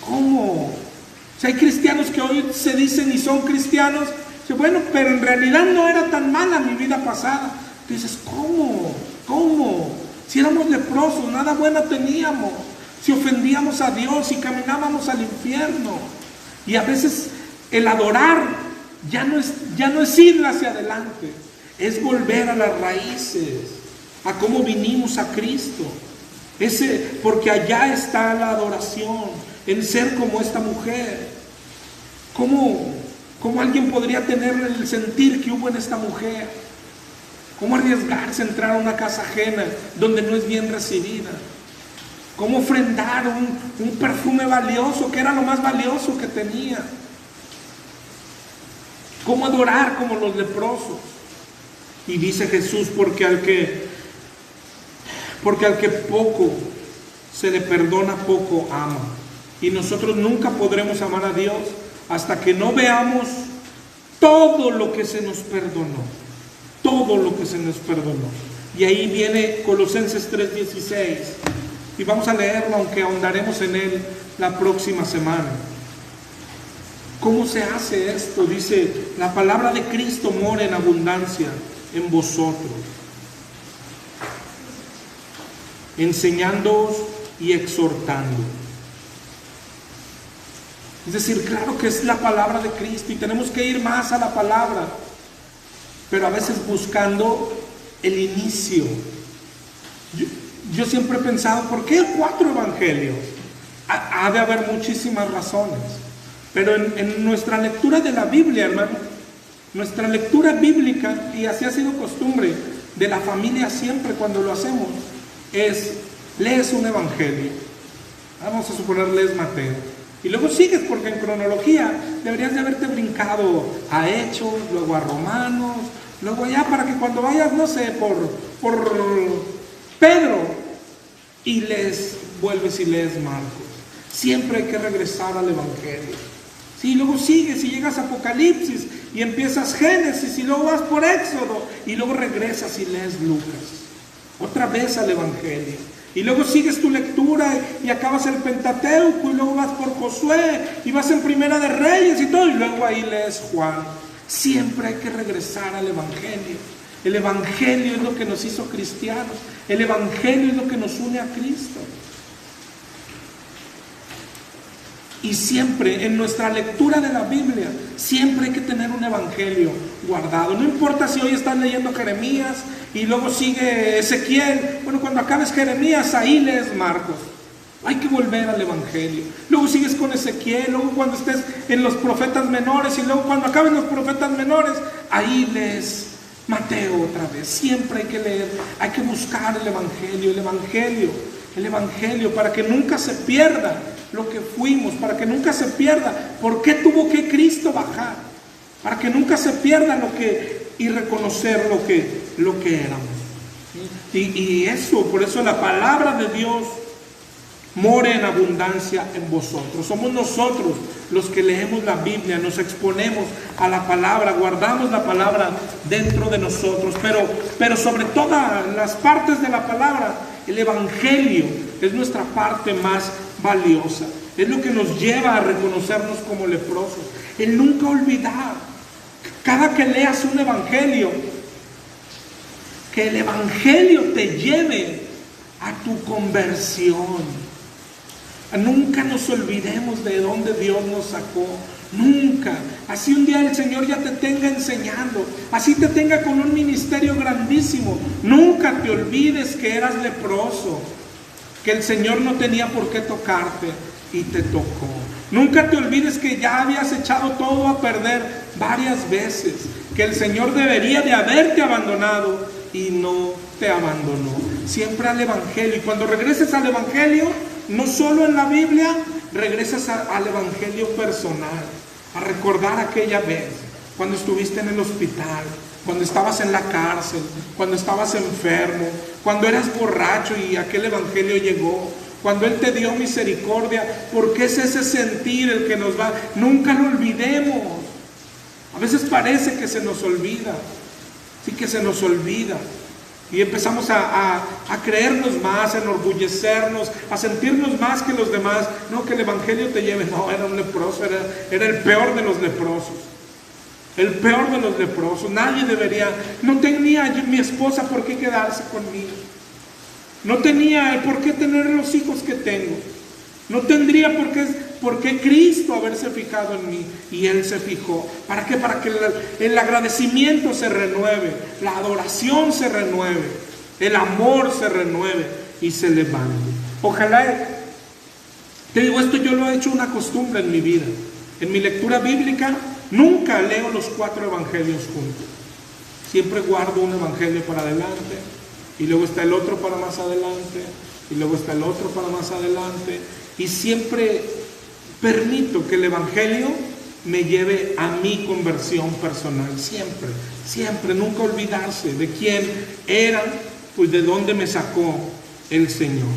¿Cómo? O sea, hay cristianos que hoy se dicen y son cristianos. Bueno, pero en realidad no era tan mala mi vida pasada. Tú dices, ¿cómo? Si éramos leprosos, nada bueno teníamos. Si ofendíamos a Dios y caminábamos al infierno. Y a veces el adorar ya no es ir hacia adelante. Es volver a las raíces, a cómo vinimos a Cristo. Porque allá está la adoración, en ser como esta mujer. ¿Cómo alguien podría tener el sentir que hubo en esta mujer? ¿Cómo arriesgarse a entrar a una casa ajena donde no es bien recibida? ¿Cómo ofrendar un perfume valioso, que era lo más valioso que tenía? ¿Cómo adorar como los leprosos? Y dice Jesús, porque al que poco se le perdona, poco ama. Y nosotros nunca podremos amar a Dios hasta que no veamos todo lo que se nos perdonó. Todo lo que se nos perdonó. Y ahí viene Colosenses 3:16. Y vamos a leerlo, aunque ahondaremos en él la próxima semana. ¿Cómo se hace esto? Dice, la palabra de Cristo mora en abundancia en vosotros, enseñándoos y exhortando. Es decir, claro que es la palabra de Cristo y tenemos que ir más a la palabra, pero a veces buscando el inicio. Yo siempre he pensado, ¿por qué 4 evangelios? Ha de haber muchísimas razones, pero en nuestra lectura de la Biblia, hermano, nuestra lectura bíblica, y así ha sido costumbre de la familia siempre cuando lo hacemos, es lees un evangelio. Vamos a suponer lees Mateo. Y luego sigues, porque en cronología deberías de haberte brincado a Hechos, luego a Romanos, luego allá para que cuando vayas, no sé, por Pedro, y vuelves y lees Marcos. Siempre hay que regresar al evangelio. Sí, luego sigues y llegas a Apocalipsis y empiezas Génesis y luego vas por Éxodo y luego regresas y lees Lucas. Otra vez al Evangelio. Y luego sigues tu lectura y acabas el Pentateuco y luego vas por Josué y vas en Primera de Reyes y todo y luego ahí lees Juan. Siempre hay que regresar al Evangelio. El Evangelio es lo que nos hizo cristianos. El Evangelio es lo que nos une a Cristo. Y siempre en nuestra lectura de la Biblia, siempre hay que tener un evangelio guardado. No importa si hoy estás leyendo Jeremías y luego sigue Ezequiel. Bueno, cuando acabes Jeremías, ahí lees Marcos. Hay que volver al evangelio. Luego sigues con Ezequiel, luego cuando estés en los profetas menores, y luego cuando acaben los profetas menores, ahí lees Mateo otra vez. Siempre hay que leer, hay que buscar el evangelio, para que nunca se pierda lo que fuimos, para que nunca se pierda por qué tuvo que Cristo bajar, para que nunca se pierda y reconocer lo que éramos. Y eso, por eso la palabra de Dios more en abundancia en vosotros. Somos nosotros los que leemos la Biblia, nos exponemos a la palabra, guardamos la palabra dentro de nosotros, pero sobre todas las partes de la palabra, el evangelio es nuestra parte más valiosa. Es lo que nos lleva a reconocernos como leprosos. El nunca olvidar. Cada que leas un evangelio, que el evangelio te lleve a tu conversión. Nunca nos olvidemos de dónde Dios nos sacó. Nunca. Así un día el Señor ya te tenga enseñando, así te tenga con un ministerio grandísimo, nunca te olvides que eras leproso, que el Señor no tenía por qué tocarte y te tocó. Nunca te olvides que ya habías echado todo a perder varias veces, que el Señor debería de haberte abandonado y no te abandonó. Siempre al evangelio. Y cuando regreses al evangelio, no solo en la Biblia, regresas al evangelio personal, a recordar aquella vez, cuando estuviste en el hospital, cuando estabas en la cárcel, cuando estabas enfermo, cuando eras borracho y aquel evangelio llegó, cuando Él te dio misericordia, porque es ese sentir el que nos va. Nunca lo olvidemos. A veces parece que se nos olvida, sí que se nos olvida. Y empezamos a creernos más, a enorgullecernos, a sentirnos más que los demás. No, que el evangelio te lleve. No, era un leproso, era el peor de los leprosos. El peor de los leprosos. Nadie debería, no tenía mi esposa por qué quedarse conmigo. No tenía por qué tener los hijos que tengo. No tendría por qué Cristo haberse fijado en mí. Y Él se fijó. ¿Para qué? Para que el agradecimiento se renueve, la adoración se renueve, el amor se renueve y se levante. Ojalá, te digo, esto yo lo he hecho una costumbre en mi vida. En mi lectura bíblica nunca leo los 4 evangelios juntos. Siempre guardo un evangelio para adelante, y luego está el otro para más adelante, y luego está el otro para más adelante. Y siempre permito que el evangelio me lleve a mi conversión personal. Siempre, siempre, nunca olvidarse de quién era, pues de dónde me sacó el Señor.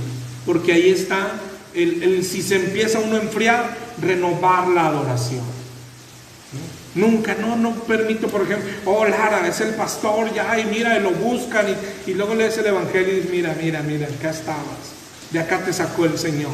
Porque ahí está, si se empieza uno a enfriar, renovar la adoración. Nunca, no permito, por ejemplo, oh Lara, es el pastor ya, y mira, lo buscan, y luego lees el evangelio y dices, mira, acá estabas, de acá te sacó el Señor.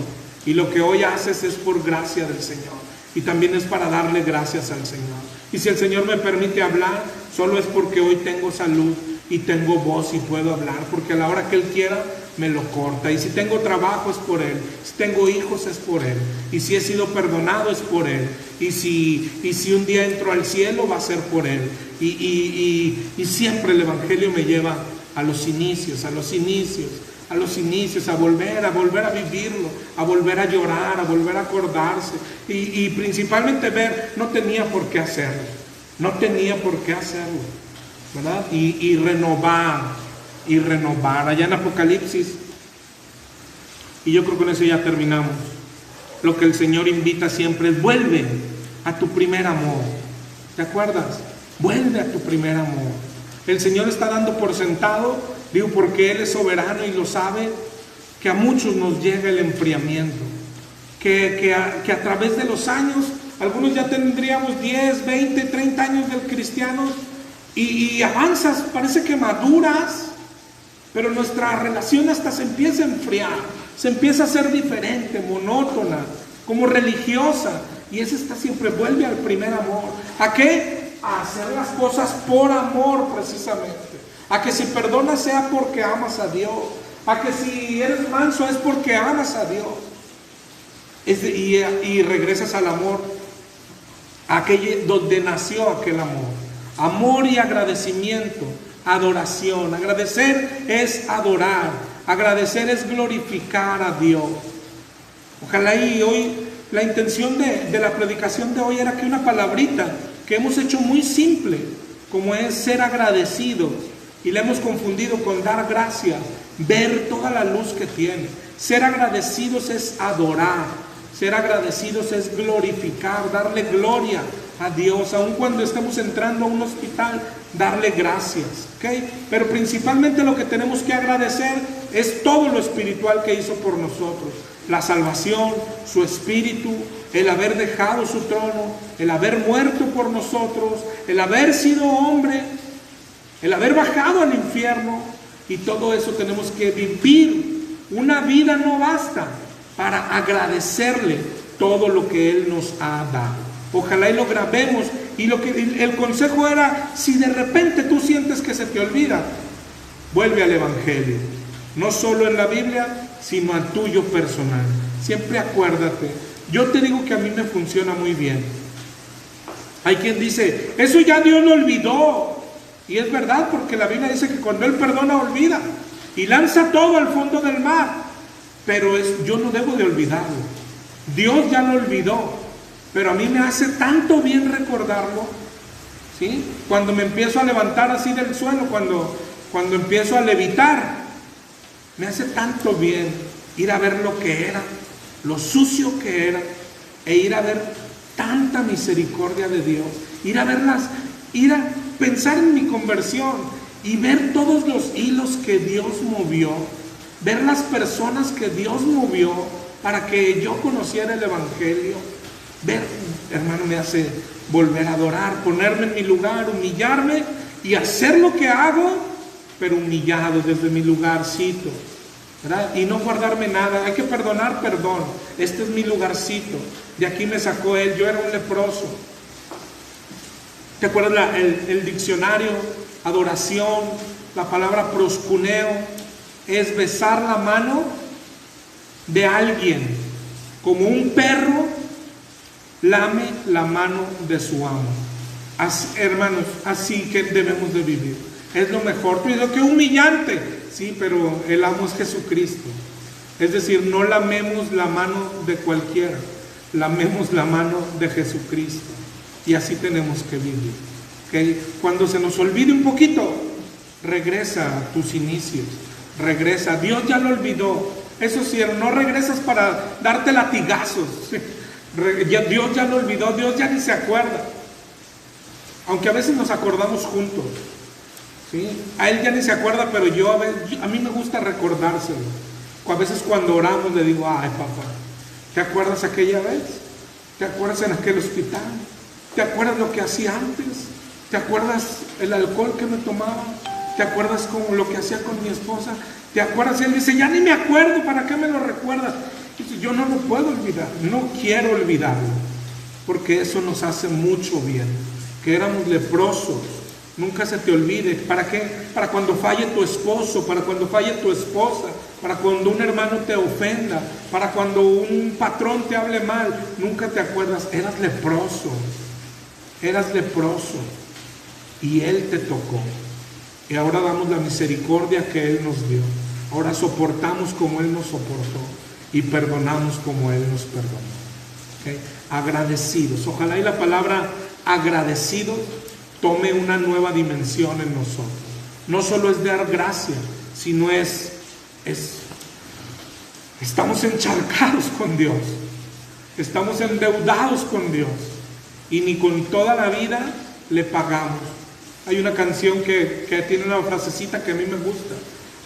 Y lo que hoy haces es por gracia del Señor. Y también es para darle gracias al Señor. Y si el Señor me permite hablar, solo es porque hoy tengo salud y tengo voz y puedo hablar. Porque a la hora que Él quiera, me lo corta. Y si tengo trabajo es por Él. Si tengo hijos es por Él. Y si he sido perdonado es por Él. Y si un día entro al cielo va a ser por Él. Y siempre el evangelio me lleva a los inicios, a volver a vivirlo, a volver a llorar, a volver a acordarse y principalmente ver, no tenía por qué hacerlo, ¿verdad? Y renovar, allá en Apocalipsis, y yo creo que con eso ya terminamos. Lo que el Señor invita siempre es: vuelve a tu primer amor. ¿Te acuerdas? Vuelve a tu primer amor. El Señor está dando por sentado, digo, porque Él es soberano y lo sabe, que a muchos nos llega el enfriamiento, que a través de los años, algunos ya tendríamos 10, 20, 30 años del cristiano, y avanzas, parece que maduras, pero nuestra relación hasta se empieza a enfriar, se empieza a ser diferente, monótona, como religiosa, y ese está siempre, vuelve al primer amor. ¿A qué? A hacer las cosas por amor, precisamente. A que si perdonas sea porque amas a Dios. A que si eres manso es porque amas a Dios. Y regresas al amor, donde nació aquel amor. Amor y agradecimiento, adoración. Agradecer es adorar. Agradecer es glorificar a Dios. Ojalá y hoy la intención de la predicación de hoy era que una palabrita que hemos hecho muy simple, como es ser agradecidos, y la hemos confundido con dar gracias, ver toda la luz que tiene. Ser agradecidos es adorar, ser agradecidos es glorificar, darle gloria a Dios, aun cuando estemos entrando a un hospital, darle gracias, ¿okay? Pero principalmente lo que tenemos que agradecer es todo lo espiritual que hizo por nosotros. La salvación, su espíritu, el haber dejado su trono, el haber muerto por nosotros, el haber sido hombre, el haber bajado al infierno, y todo eso tenemos que vivir. Una vida no basta para agradecerle todo lo que Él nos ha dado. Ojalá y lo grabemos. Y el consejo era, si de repente tú sientes que se te olvida, vuelve al Evangelio. No solo en la Biblia, sino al tuyo personal. Siempre acuérdate. Yo te digo que a mí me funciona muy bien. Hay quien dice, eso ya Dios lo olvidó. Y es verdad, porque la Biblia dice que cuando Él perdona, olvida. Y lanza todo al fondo del mar. Pero yo no debo de olvidarlo. Dios ya lo olvidó. Pero a mí me hace tanto bien recordarlo, ¿sí? Cuando me empiezo a levantar así del suelo, cuando empiezo a levitar, me hace tanto bien ir a ver lo que era, lo sucio que era, e ir a ver tanta misericordia de Dios, ir a pensar en mi conversión y ver todos los hilos que Dios movió, ver las personas que Dios movió para que yo conociera el Evangelio. Ver, hermano, me hace volver a adorar, ponerme en mi lugar, humillarme y hacer lo que hago, pero humillado desde mi lugarcito, ¿verdad? Y no guardarme nada. Hay que perdonar, perdón. Este es mi lugarcito. De aquí me sacó Él. Yo era un leproso. ¿Te acuerdas el diccionario? Adoración, la palabra proscuneo, es besar la mano de alguien, como un perro lame la mano de su amo. Así, hermanos, así que debemos de vivir. Es lo mejor. Tú dices, qué humillante. Sí, pero el amo es Jesucristo. Es decir, no lamemos la mano de cualquiera, lamemos la mano de Jesucristo. Y así tenemos que vivir, ¿okay? Cuando se nos olvide un poquito, regresa a tus inicios. Regresa. Dios ya lo olvidó. Eso sí, no regresas para darte latigazos. Dios ya lo olvidó, Dios ya ni se acuerda. Aunque a veces nos acordamos juntos, ¿sí? A Él ya ni se acuerda, pero a mí me gusta recordárselo. A veces cuando oramos le digo, ay papá, ¿te acuerdas aquella vez? ¿Te acuerdas en aquel hospital? ¿Te acuerdas lo que hacía antes? ¿Te acuerdas el alcohol que me tomaba? ¿Te acuerdas con lo que hacía con mi esposa? ¿Te acuerdas? Y Él dice, ya ni me acuerdo, ¿para qué me lo recuerdas? Yo no lo puedo olvidar, no quiero olvidarlo, porque eso nos hace mucho bien. Que éramos leprosos, nunca se te olvide. ¿Para qué? Para cuando falle tu esposo, para cuando falle tu esposa, para cuando un hermano te ofenda, para cuando un patrón te hable mal, nunca te acuerdas, eras leproso, y Él te tocó. Y ahora damos la misericordia que Él nos dio. Ahora soportamos como Él nos soportó. Y perdonamos como Él nos perdonó. ¿Okay? Agradecidos. Ojalá y la palabra agradecido tome una nueva dimensión en nosotros. No solo es dar gracias, sino estamos encharcados con Dios. Estamos endeudados con Dios. Y ni con toda la vida le pagamos. Hay una canción que tiene una frasecita que a mí me gusta.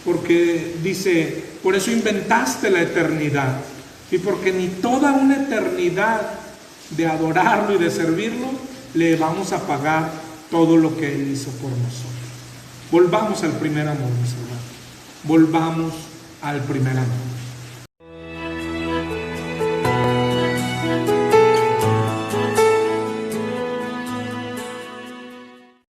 Porque dice, por eso inventaste la eternidad. Y porque ni toda una eternidad de adorarlo y de servirlo, le vamos a pagar todo lo que Él hizo por nosotros. Volvamos al primer amor, mis hermanos. Volvamos al primer amor.